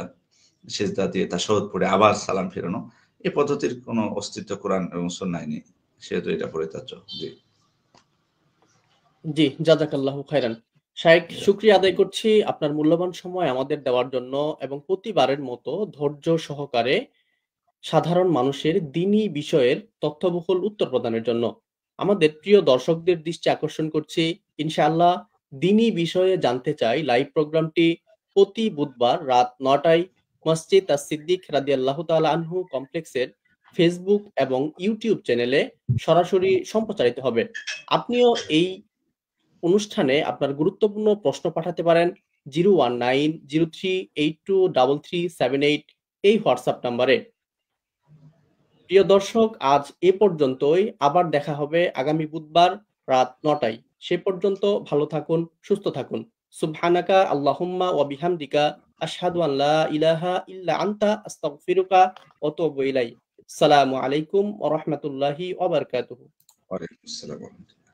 D: সিজদা দিয়ে তাশাহুদ পড়ে আবার সালাম ফেরানো, এই পদ্ধতির কোনো অস্তিত্ব কোরআন এবং সুন্নায় নেই, সেহেতু এটা পরিত্যাজ্য। জি
C: জি, জাযাকাল্লাহু খাইরান। শায়েখ, শুকরিয়া আদায় করছি আপনার মূল্যবান সময় আমাদের দেওয়ার জন্য এবং প্রতিবারের মতো ধৈর্য সহকারে সাধারণ মানুষের দ্বীনি বিষয়ের তথ্যবহুল উত্তর প্রদানের জন্য। আমাদের প্রিয় দর্শকদের দৃষ্টি আকর্ষণ করছি, ইনশাআল্লাহ দ্বীনি বিষয়ে জানতে চাই লাইভ প্রোগ্রামটি প্রতি বুধবার রাত ৯টায় মসজিদ আস-সিদ্দিক রাদিয়াল্লাহু তাআলা আনহু কমপ্লেক্সের ফেসবুক এবং ইউটিউব চ্যানেলে সরাসরি সম্প্রচারিত হবে। আপনিও এই অনুষ্ঠানে আপনার গুরুত্বপূর্ণ প্রশ্ন পাঠাতে পারেন 01903823378 এই হোয়াটসঅ্যাপ নাম্বারে। প্রিয় দর্শক, আজ এ পর্যন্তই। আবার দেখা হবে আগামী বুধবার রাত ৯টায়। সে পর্যন্ত ভালো থাকুন, সুস্থ থাকুন। সুবহানাকা আল্লাহুম্মা ওয়া বিহামদিকা আশহাদু আন লা ইলাহা ইল্লা আনতা আস্তাগফিরুকা ওয়া আতুবু ইলাইক। আসসালামু আলাইকুম ওয়া রাহমাতুল্লাহি ওয়া বারাকাতুহু।
D: ওয়ালাইকুম আসসালাম ওয়া রাহমাতুল্লাহ।